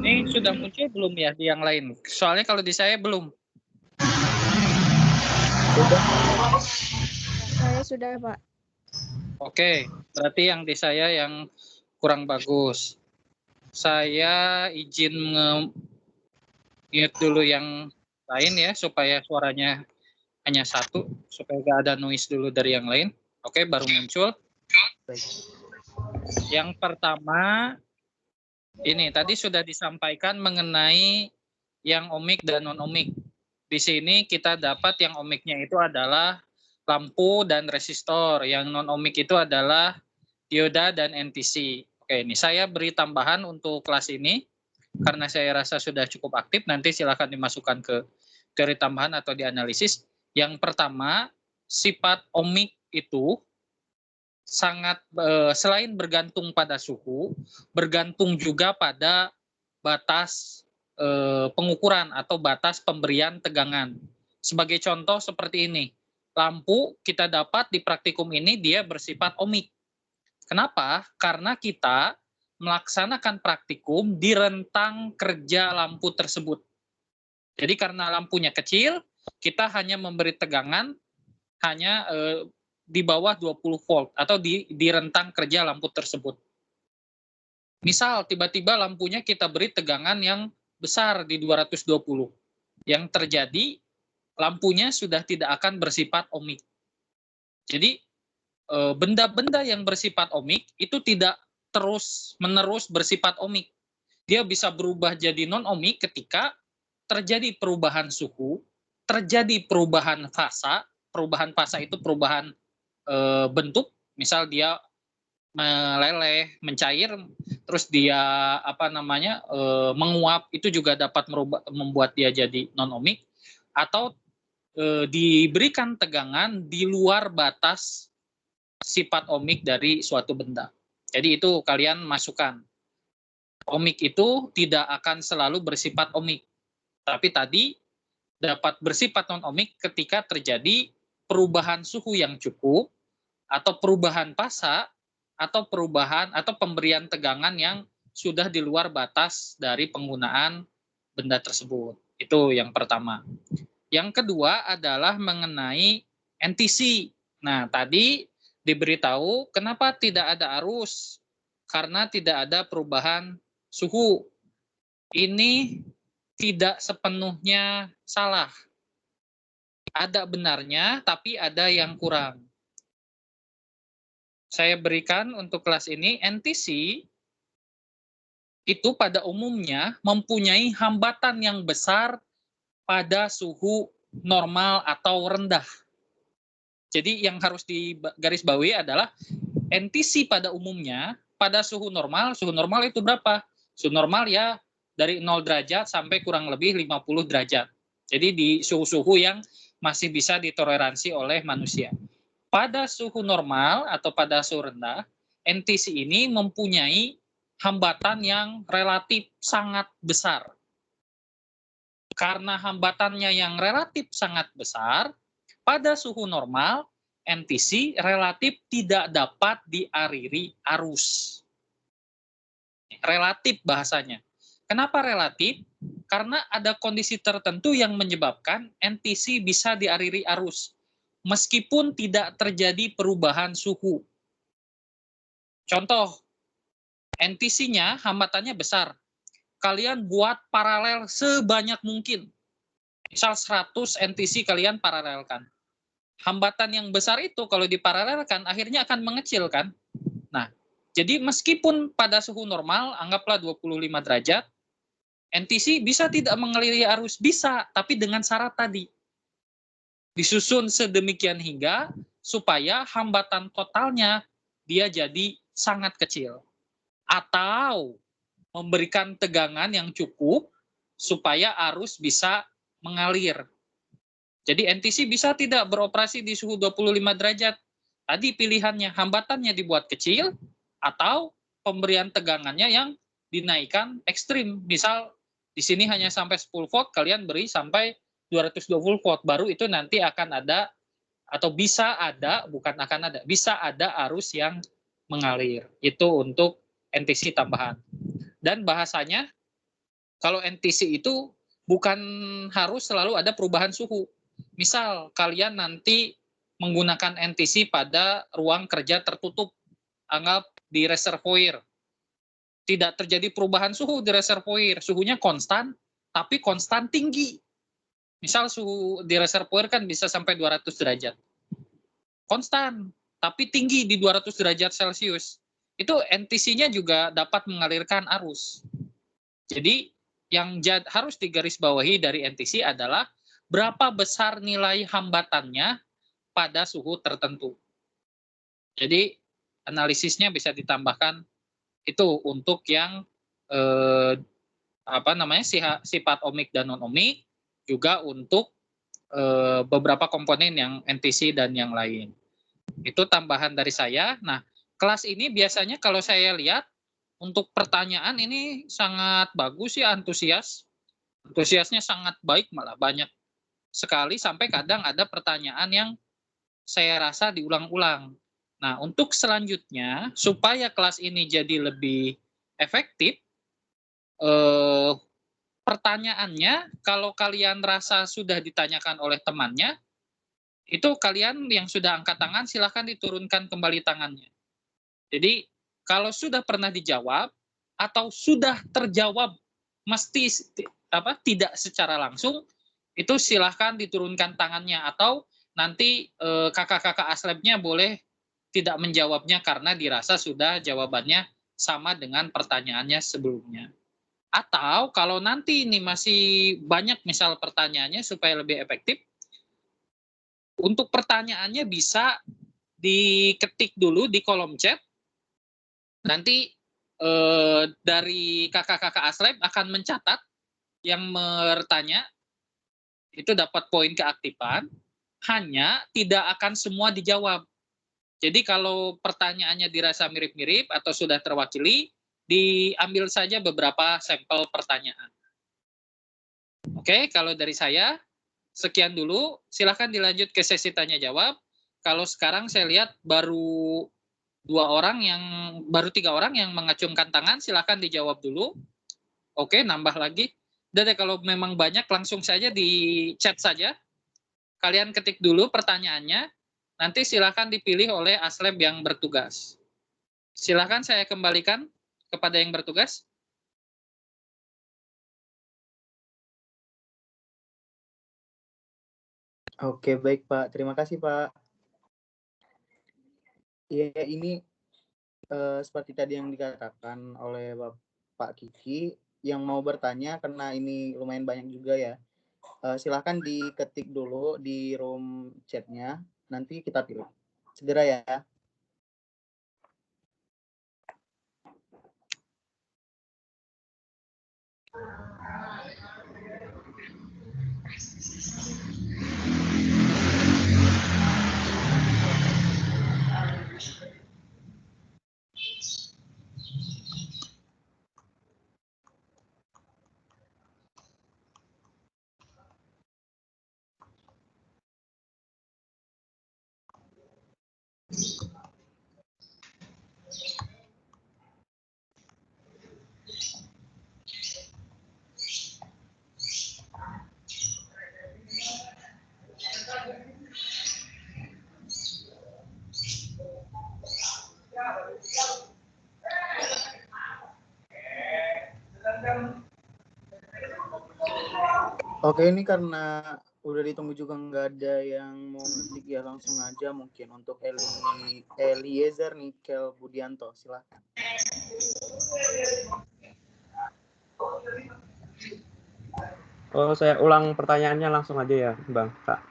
Speaker 21: Ini sudah muncul belum ya di yang lain? Soalnya kalau di saya belum.
Speaker 10: Saya sudah, Pak.
Speaker 21: Oke, berarti yang di saya yang kurang bagus. Saya izin nge-mute dulu yang lain ya, supaya suaranya hanya satu, supaya gak ada noise dulu dari yang lain. Oke, baru muncul.
Speaker 6: Baik.
Speaker 21: Yang pertama, ini tadi sudah disampaikan mengenai yang ohmik dan non-ohmik. Di sini kita dapat yang ohmiknya itu adalah lampu dan resistor. Yang non-ohmik itu adalah dioda dan NTC. Oke, ini saya beri tambahan untuk kelas ini. Karena saya rasa sudah cukup aktif, nanti silakan dimasukkan ke teori tambahan atau dianalisis. Yang pertama, sifat ohmik itu sangat selain bergantung pada suhu, bergantung juga pada batas pengukuran atau batas pemberian tegangan. Sebagai contoh seperti ini, lampu kita dapat di praktikum ini dia bersifat ohmik. Kenapa? Karena kita melaksanakan praktikum di rentang kerja lampu tersebut. Jadi karena lampunya kecil, kita hanya memberi tegangan hanya di bawah 20 volt atau di rentang kerja lampu tersebut. Misal tiba-tiba lampunya kita beri tegangan yang besar di 220. Yang terjadi lampunya sudah tidak akan bersifat ohmik. Jadi benda-benda yang bersifat ohmik itu tidak terus-menerus bersifat ohmik. Dia bisa berubah jadi non-ohmik ketika terjadi perubahan suhu, terjadi perubahan fasa. Perubahan fasa itu perubahan bentuk, misal dia meleleh, mencair, terus dia menguap, itu juga dapat membuat dia jadi non-ohmik, atau diberikan tegangan di luar batas sifat ohmik dari suatu benda. Jadi itu kalian masukkan. Ohmik itu tidak akan selalu bersifat ohmik, tapi tadi dapat bersifat non-ohmik ketika terjadi perubahan suhu yang cukup, atau perubahan fasa, atau perubahan atau pemberian tegangan yang sudah di luar batas dari penggunaan benda tersebut. Itu yang pertama. Yang kedua adalah mengenai NTC. Nah, tadi diberitahu kenapa tidak ada arus, karena tidak ada perubahan suhu. Ini tidak sepenuhnya salah. Ada benarnya, tapi ada yang kurang. Saya berikan untuk kelas ini, NTC itu pada umumnya mempunyai hambatan yang besar pada suhu normal atau rendah. Jadi yang harus digarisbawahi adalah NTC pada umumnya pada suhu normal itu berapa? Suhu normal ya dari 0 derajat sampai kurang lebih 50 derajat. Jadi di suhu-suhu yang masih bisa ditoleransi oleh manusia. Pada suhu normal atau pada suhu rendah, NTC ini mempunyai hambatan yang relatif sangat besar. Karena hambatannya yang relatif sangat besar, pada suhu normal, NTC relatif tidak dapat dialiri arus. Relatif bahasanya. Kenapa relatif? Karena ada kondisi tertentu yang menyebabkan NTC bisa dialiri arus, meskipun tidak terjadi perubahan suhu. Contoh, NTC-nya hambatannya besar. Kalian buat paralel sebanyak mungkin. Misal 100 NTC kalian paralelkan. Hambatan yang besar itu kalau diparalelkan akhirnya akan mengecil kan? Nah, jadi meskipun pada suhu normal, anggaplah 25 derajat, NTC bisa tidak mengaliri arus? Bisa, tapi dengan syarat tadi. Disusun sedemikian hingga supaya hambatan totalnya dia jadi sangat kecil. Atau memberikan tegangan yang cukup supaya arus bisa mengalir. Jadi NTC bisa tidak beroperasi di suhu 25 derajat. Tadi pilihannya, hambatannya dibuat kecil atau pemberian tegangannya yang dinaikkan ekstrim. Misal di sini hanya sampai 10 volt, kalian beri sampai 220 volt. Baru itu nanti akan ada, atau bisa ada, bukan akan ada, bisa ada arus yang mengalir. Itu untuk NTC tambahan. Dan bahasanya, kalau NTC itu bukan harus selalu ada perubahan suhu. Misal kalian nanti menggunakan NTC pada ruang kerja tertutup, anggap di reservoir. Tidak terjadi perubahan suhu di reservoir, suhunya konstan, tapi konstan tinggi. Misal suhu di reservoir kan bisa sampai 200 derajat. Konstan, tapi tinggi di 200 derajat Celcius. itu NTC-nya juga dapat mengalirkan arus. Jadi yang harus digarisbawahi dari NTC adalah berapa besar nilai hambatannya pada suhu tertentu. Jadi analisisnya bisa ditambahkan itu untuk yang sifat ohmik dan non ohmik, juga untuk beberapa komponen yang NTC dan yang lain. Itu tambahan dari saya. Nah, kelas ini biasanya kalau saya lihat untuk pertanyaan ini sangat bagus ya, antusiasnya sangat baik, malah banyak sekali, sampai kadang ada pertanyaan yang saya rasa diulang-ulang. Nah, untuk selanjutnya supaya kelas ini jadi lebih efektif, pertanyaannya kalau kalian rasa sudah ditanyakan oleh temannya, itu kalian yang sudah angkat tangan silahkan diturunkan kembali tangannya. Jadi kalau sudah pernah dijawab atau sudah terjawab tidak secara langsung, itu silahkan diturunkan tangannya, atau nanti kakak-kakak aslabnya boleh tidak menjawabnya karena dirasa sudah jawabannya sama dengan pertanyaannya sebelumnya. Atau kalau nanti ini masih banyak misal pertanyaannya, supaya lebih efektif, untuk pertanyaannya bisa diketik dulu di kolom chat. Nanti dari kakak-kakak aslab akan mencatat yang bertanya, itu dapat poin keaktifan, hanya tidak akan semua dijawab. Jadi kalau pertanyaannya dirasa mirip-mirip atau sudah terwakili, diambil saja beberapa sampel pertanyaan. Oke, kalau dari saya, sekian dulu. Silahkan dilanjut ke sesi tanya-jawab. Kalau sekarang saya lihat baru 3 orang yang mengacungkan tangan, silahkan dijawab dulu. Oke, nambah lagi. Dan kalau memang banyak, langsung saja di chat saja. Kalian ketik dulu pertanyaannya, nanti silahkan dipilih oleh aslab yang bertugas. Silahkan saya kembalikan kepada yang bertugas.
Speaker 6: Oke, baik Pak. Terima kasih Pak. Ya, ini seperti tadi yang dikatakan oleh Pak Kiki, yang mau bertanya karena ini lumayan banyak juga ya. Silahkan diketik dulu di room chatnya, nanti kita pilih. Segera ya. Oke, ini karena udah ditunggu juga nggak ada yang mau ngetik ya, langsung aja mungkin untuk Eliezer Nikel Budianto, silakan.
Speaker 1: Oh, saya ulang pertanyaannya langsung aja ya, Bang, Kak.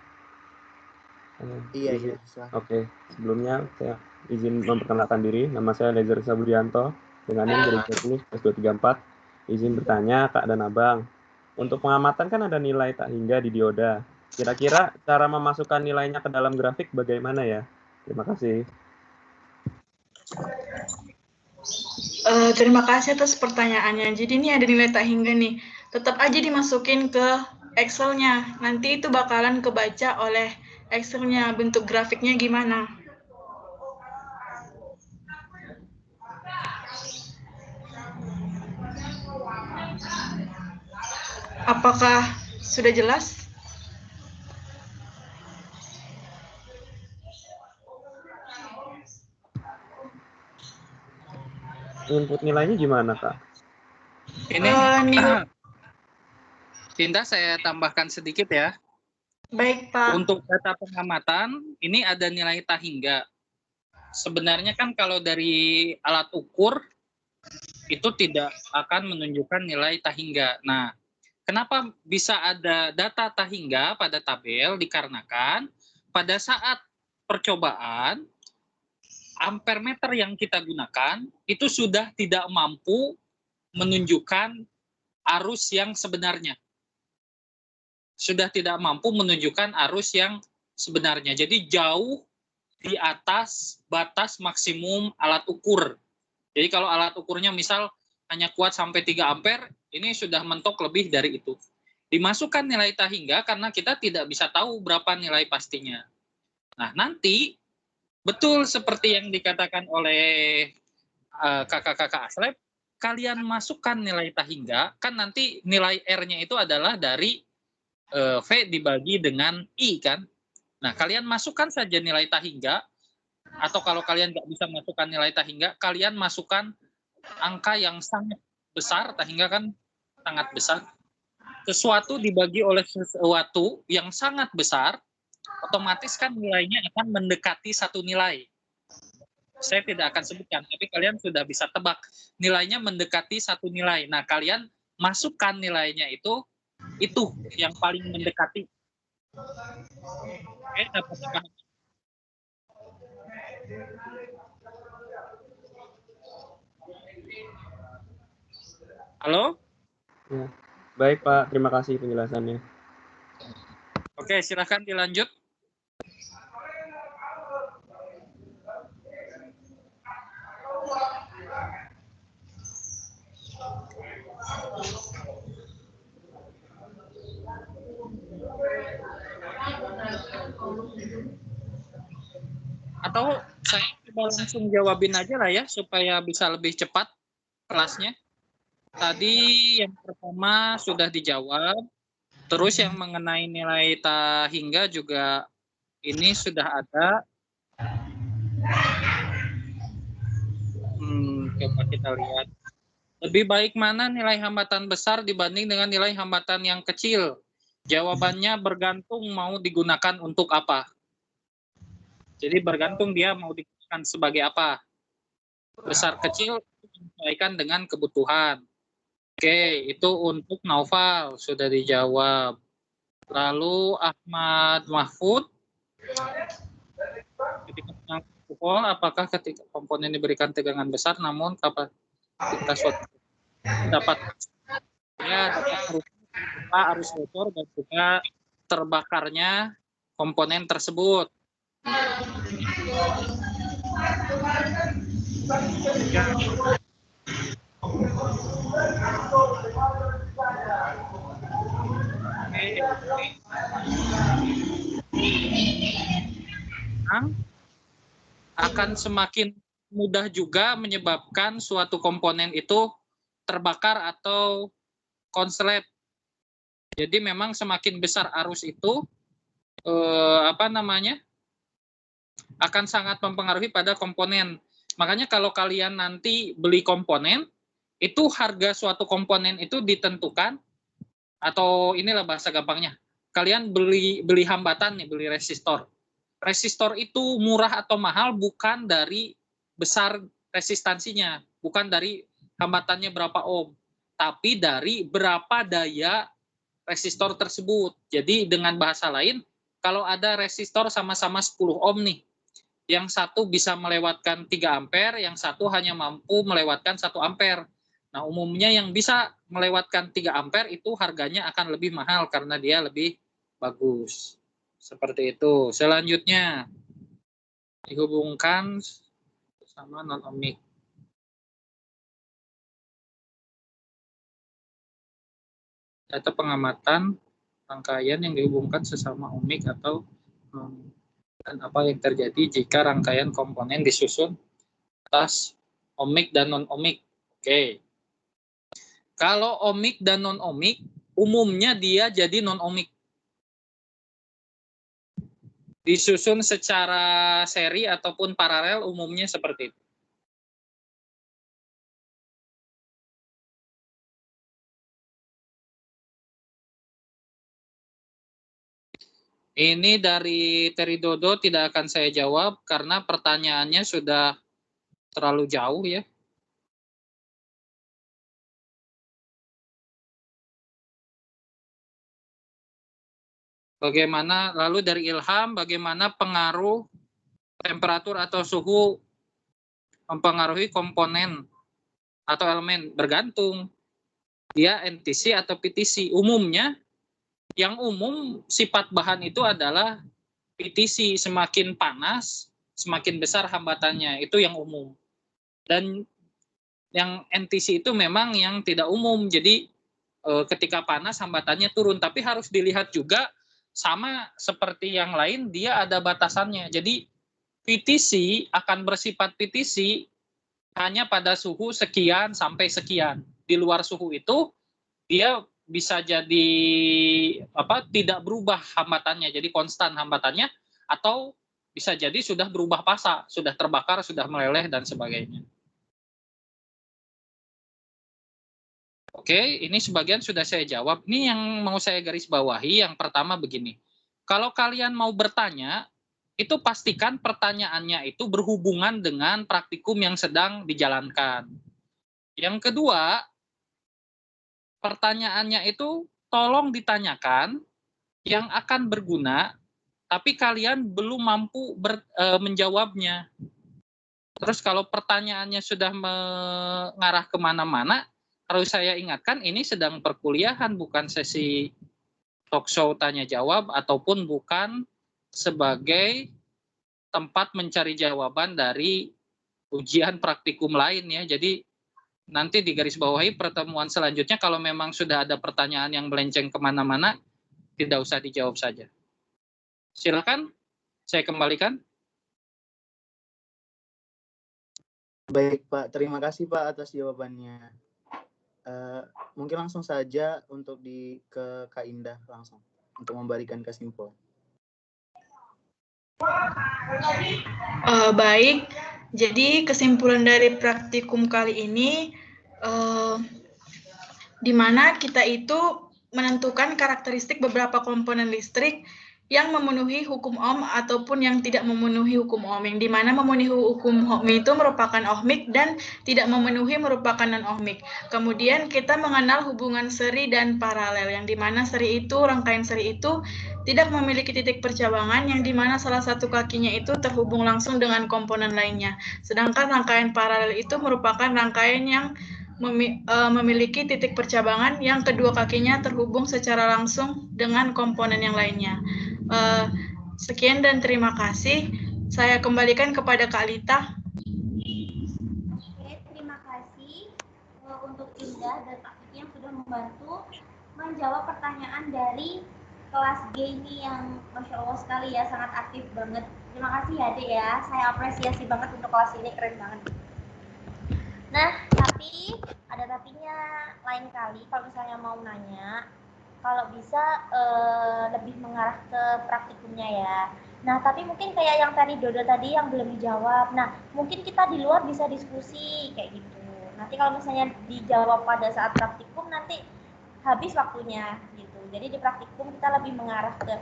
Speaker 6: Iya.
Speaker 1: Oke, sebelumnya saya izin memperkenalkan diri. Nama saya Eliezer Budianto dengan NIM 2020-234. Izin bertanya, Kak dan Abang. Untuk pengamatan kan ada nilai tak hingga di dioda. Kira-kira cara memasukkan nilainya ke dalam grafik bagaimana ya? Terima kasih.
Speaker 2: Terima kasih atas pertanyaannya. Jadi ini ada nilai tak hingga nih. Tetap aja dimasukin ke Excel-nya. Nanti itu bakalan kebaca oleh Excel-nya, bentuk grafiknya gimana. Apakah sudah jelas?
Speaker 1: Input nilainya gimana, Kak?
Speaker 21: Ini Tinta saya tambahkan sedikit ya.
Speaker 2: Baik, Pak.
Speaker 21: Untuk data pengamatan, ini ada nilai tak hingga. sebenarnya kan kalau dari alat ukur itu tidak akan menunjukkan nilai tahingga. Nah, kenapa bisa ada data tahingga pada tabel? Dikarenakan pada saat percobaan, ampere meter yang kita gunakan itu sudah tidak mampu menunjukkan arus yang sebenarnya. Sudah tidak mampu menunjukkan arus yang sebenarnya. Jadi jauh di atas batas maksimum alat ukur. Jadi kalau alat ukurnya misal hanya kuat sampai 3 ampere, ini sudah mentok lebih dari itu. Dimasukkan nilai tahingga karena kita tidak bisa tahu berapa nilai pastinya. Nah, nanti betul seperti yang dikatakan oleh kakak-kakak Aslep, kalian masukkan nilai tahingga, kan nanti nilai R-nya itu adalah dari V dibagi dengan I kan. Nah, kalian masukkan saja nilai tahingga, atau kalau kalian nggak bisa masukkan nilai tahingga, kalian masukkan angka yang sangat besar, tahingga kan sangat besar. Sesuatu dibagi oleh sesuatu yang sangat besar, otomatis kan nilainya akan mendekati satu nilai. Saya tidak akan sebutkan, tapi kalian sudah bisa tebak. Nilainya mendekati satu nilai. Nah, kalian masukkan nilainya itu yang paling mendekati. Oke, dapat dipahami? Halo?
Speaker 1: Ya. Baik Pak, terima kasih penjelasannya.
Speaker 21: Oke, silakan dilanjut. Atau saya coba langsung jawabin aja lah ya, supaya bisa lebih cepat kelasnya. Tadi yang pertama sudah dijawab, terus yang mengenai nilai tahingga juga ini sudah ada. Coba kita lihat. Lebih baik mana nilai hambatan besar dibanding dengan nilai hambatan yang kecil? Jawabannya bergantung mau digunakan untuk apa. Jadi bergantung dia mau digunakan sebagai apa. Besar kecil disesuaikan dengan kebutuhan. Oke, itu untuk Naufal sudah dijawab. Lalu Ahmad Mahfud, ketika pukul, apakah ketika komponen diberikan tegangan besar namun kapasitas suatu dapat arus motor dan juga terbakarnya komponen tersebut. Akan semakin mudah juga menyebabkan suatu komponen itu terbakar atau konslet. Jadi memang semakin besar arus itu akan sangat mempengaruhi pada komponen. Makanya kalau kalian nanti beli komponen, itu harga suatu komponen itu ditentukan, atau inilah bahasa gampangnya, kalian beli hambatan nih, beli resistor. Resistor itu murah atau mahal bukan dari besar resistansinya, bukan dari hambatannya berapa ohm, tapi dari berapa daya resistor tersebut. Jadi dengan bahasa lain, kalau ada resistor sama-sama 10 ohm nih, yang satu bisa melewatkan 3 ampere, yang satu hanya mampu melewatkan 1 ampere. Nah, umumnya yang bisa melewatkan 3 ampere itu harganya akan lebih mahal karena dia lebih bagus. Seperti itu. Selanjutnya, dihubungkan sama non-ohmik. Data pengamatan rangkaian yang dihubungkan sesama ohmik atau dan apa yang terjadi jika rangkaian komponen disusun atas ohmik dan non-ohmik. Oke. Kalau ohmik dan non-ohmik, umumnya dia jadi non-ohmik. Disusun secara seri ataupun paralel, umumnya seperti itu. Ini dari Teridodo tidak akan saya jawab karena pertanyaannya sudah terlalu jauh ya. Bagaimana lalu dari Ilham, bagaimana pengaruh temperatur atau suhu mempengaruhi komponen atau elemen? Bergantung dia NTC atau PTC. Umumnya yang umum sifat bahan itu adalah PTC, semakin panas semakin besar hambatannya, itu yang umum. Dan yang NTC itu memang yang tidak umum. Jadi ketika panas hambatannya turun, tapi harus dilihat juga sama seperti yang lain, dia ada batasannya. Jadi PTC akan bersifat PTC hanya pada suhu sekian sampai sekian. Di luar suhu itu dia bisa jadi tidak berubah hambatannya, jadi konstan hambatannya, atau bisa jadi sudah berubah fasa, sudah terbakar, sudah meleleh dan sebagainya. Oke, ini sebagian sudah saya jawab. Ini yang mau saya garis bawahi. Yang pertama begini, kalau kalian mau bertanya, itu pastikan pertanyaannya itu berhubungan dengan praktikum yang sedang dijalankan. Yang kedua, pertanyaannya itu tolong ditanyakan yang akan berguna, tapi kalian belum mampu menjawabnya. Terus kalau pertanyaannya sudah mengarah kemana-mana, harus saya ingatkan ini sedang perkuliahan, bukan sesi talk show tanya jawab, ataupun bukan sebagai tempat mencari jawaban dari ujian praktikum lain ya. Jadi nanti di garis bawahi pertemuan selanjutnya kalau memang sudah ada pertanyaan yang melenceng kemana-mana, tidak usah dijawab saja. Silakan, saya kembalikan.
Speaker 6: Baik Pak, terima kasih Pak atas jawabannya. Mungkin langsung saja untuk ke Kak Indah langsung untuk memberikan kesimpulan.
Speaker 2: Baik, jadi kesimpulan dari praktikum kali ini di mana kita itu menentukan karakteristik beberapa komponen listrik yang memenuhi hukum Ohm ataupun yang tidak memenuhi hukum Ohm. Yang di mana memenuhi hukum Ohm itu merupakan ohmik dan tidak memenuhi merupakan non-ohmik. Kemudian kita mengenal hubungan seri dan paralel, yang di mana seri itu, rangkaian seri itu tidak memiliki titik percabangan, yang di mana salah satu kakinya itu terhubung langsung dengan komponen lainnya. Sedangkan rangkaian paralel itu merupakan rangkaian yang memiliki titik percabangan yang kedua kakinya terhubung secara langsung dengan komponen yang lainnya. Sekian dan terima kasih. Saya kembalikan kepada Kak Lita.
Speaker 3: Oke, terima kasih untuk Indah dan Pak Kiki yang sudah membantu menjawab pertanyaan dari kelas G ini yang Masya Allah sekali ya, sangat aktif banget. Terima kasih ya Dek ya, saya apresiasi banget untuk kelas ini, keren banget. Nah, tapi ada tapinya, lain kali kalau misalnya mau nanya, kalau bisa lebih mengarah ke praktikumnya ya. Nah, tapi mungkin kayak yang tadi Dodo tadi yang belum dijawab. Nah, mungkin kita di luar bisa diskusi kayak gitu. Nanti kalau misalnya dijawab pada saat praktikum nanti habis waktunya gitu. Jadi di praktikum kita lebih mengarah ke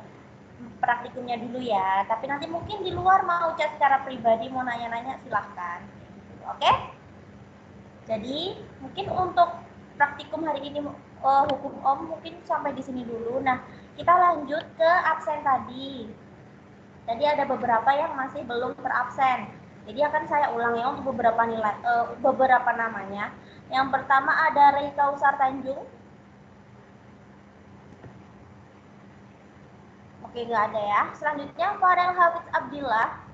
Speaker 3: praktikumnya dulu ya. Tapi nanti mungkin di luar mau chat secara pribadi, mau nanya-nanya silahkan. Gitu. Oke? Jadi mungkin untuk praktikum hari ini hukum Ohm mungkin sampai di sini dulu. Nah, kita lanjut ke absen tadi. Tadi ada beberapa yang masih belum terabsen. Jadi akan saya ulang ya untuk beberapa namanya. Yang pertama ada Rey Kausar Tanjung. Oke, nggak ada ya. Selanjutnya Farel Hafiz Abdillah.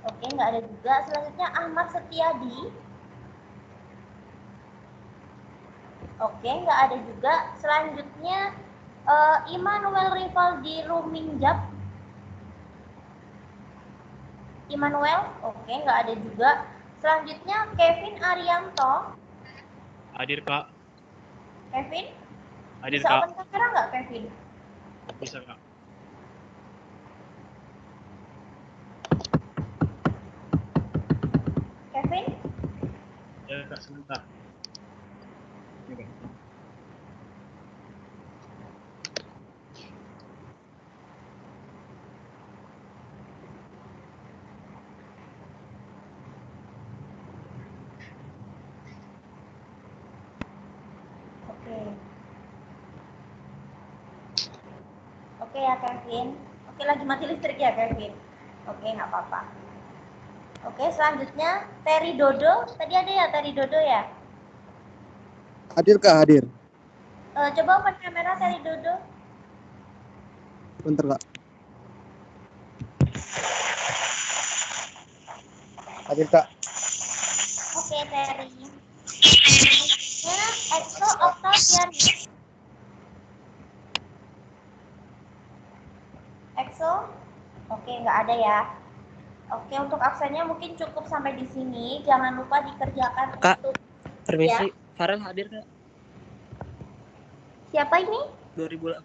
Speaker 3: Oke, nggak ada juga. Selanjutnya Ahmad Setiadi. Oke, nggak ada juga. Selanjutnya Immanuel Rivaldi Rumingjab. Immanuel, oke, nggak ada juga. Selanjutnya Kevin Arianto.
Speaker 22: Hadir Kak.
Speaker 3: Kevin?
Speaker 22: Hadir
Speaker 3: Bisa
Speaker 22: Kak.
Speaker 3: open kamera nggak Kevin?
Speaker 22: Bisa Kak.
Speaker 3: Kevin?
Speaker 22: Ya Kak, sebentar. Ini, Kak.
Speaker 3: Oke ya Kevin. Oke, lagi mati listrik ya Kevin. Oke, nggak apa-apa. Oke, selanjutnya Terry Dodo. Tadi ada ya Terry Dodo ya?
Speaker 6: Hadir Kak, hadir.
Speaker 3: Coba open kamera Terry Dodo.
Speaker 6: Bentar Kak. Hadir Kak.
Speaker 3: Oke, Terry. Selanjutnya Exo Octavianus. Exo? Oke, nggak ada ya. Oke, untuk absennya mungkin cukup sampai di sini. Jangan lupa dikerjakan
Speaker 4: Kak,
Speaker 3: untuk
Speaker 4: permisi,
Speaker 3: ya.
Speaker 4: Farel hadir Kak?
Speaker 3: Siapa ini?
Speaker 4: 2000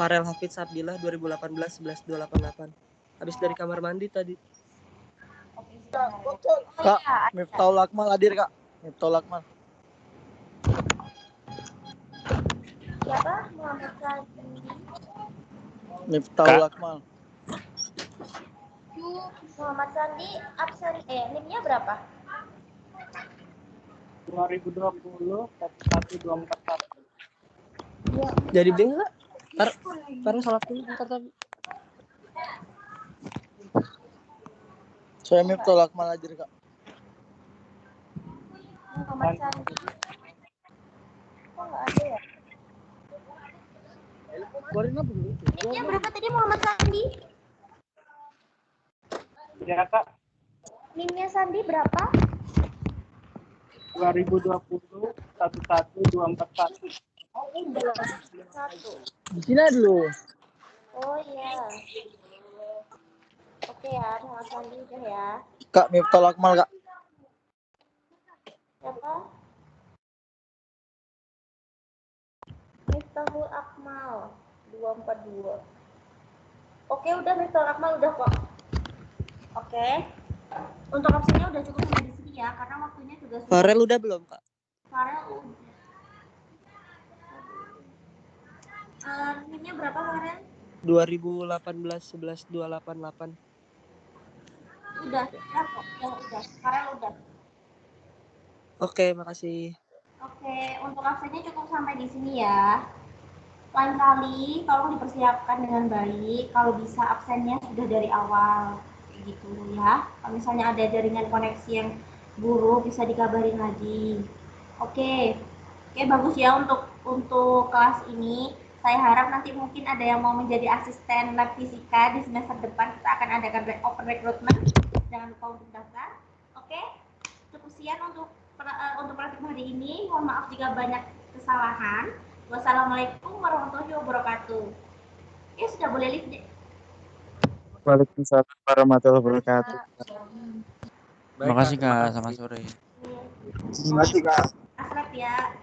Speaker 4: Farel Hafidz Abdillah 2018 11288. Habis dari kamar mandi tadi.
Speaker 6: Kak, Miftahul Akmal hadir Kak. Miftahul Akmal.
Speaker 3: Siapa? Muhammad Sandi.
Speaker 6: Miftahul Akmal.
Speaker 3: Muhammad Sandi absen NIM-nya berapa?
Speaker 21: 2020 11241.
Speaker 4: Jadi beli nggak? Ntar salat dulu ntar tapi.
Speaker 6: Saya Miftahul Akmal hadir Kak.
Speaker 3: Muhammad Sandi. Kok nggak ada ya? NIM-nya berapa tadi Muhammad Sandi?
Speaker 21: Ya Kak,
Speaker 3: NIM-nya Sandi berapa?
Speaker 21: 2020 11241.
Speaker 6: Di sini dulu.
Speaker 3: Oh iya. Oke ya, Muhammad Sandi udah ya.
Speaker 6: Kak, Miftahul Akmal Kak.
Speaker 3: Siapa? Miftahul Akmal 242. Oke, udah Miftahul Akmal udah kok. Oke. Untuk opsinya udah cukup sampai di sini ya, karena waktunya juga sudah.
Speaker 4: Farel udah belum Kak?
Speaker 3: Farel udah. NIM-nya berapa Farel?
Speaker 4: 2018 11288.
Speaker 3: Udah kok. Udah. Farel udah.
Speaker 4: Oke, makasih.
Speaker 3: Oke, untuk absennya cukup sampai di sini ya. Lain kali tolong dipersiapkan dengan baik. Kalau bisa absennya sudah dari awal, gitu ya. Kalau misalnya ada jaringan koneksi yang buruk bisa dikabarin lagi. Oke, bagus ya untuk kelas ini. Saya harap nanti mungkin ada yang mau menjadi asisten lab fisika di semester depan. Kita akan adakan open recruitment. Jangan lupa untuk daftar. Oke, cukup sekian untuk praktikum hari ini. Mohon maaf jika banyak kesalahan. Wassalamualaikum warahmatullahi wabarakatuh. Ya sudah boleh lift deh.
Speaker 6: Waalaikumsalam warahmatullahi wabarakatuh.
Speaker 17: Terima kasih Kak, selamat sore.
Speaker 6: Terima kasih Kak.
Speaker 3: Asrap ya.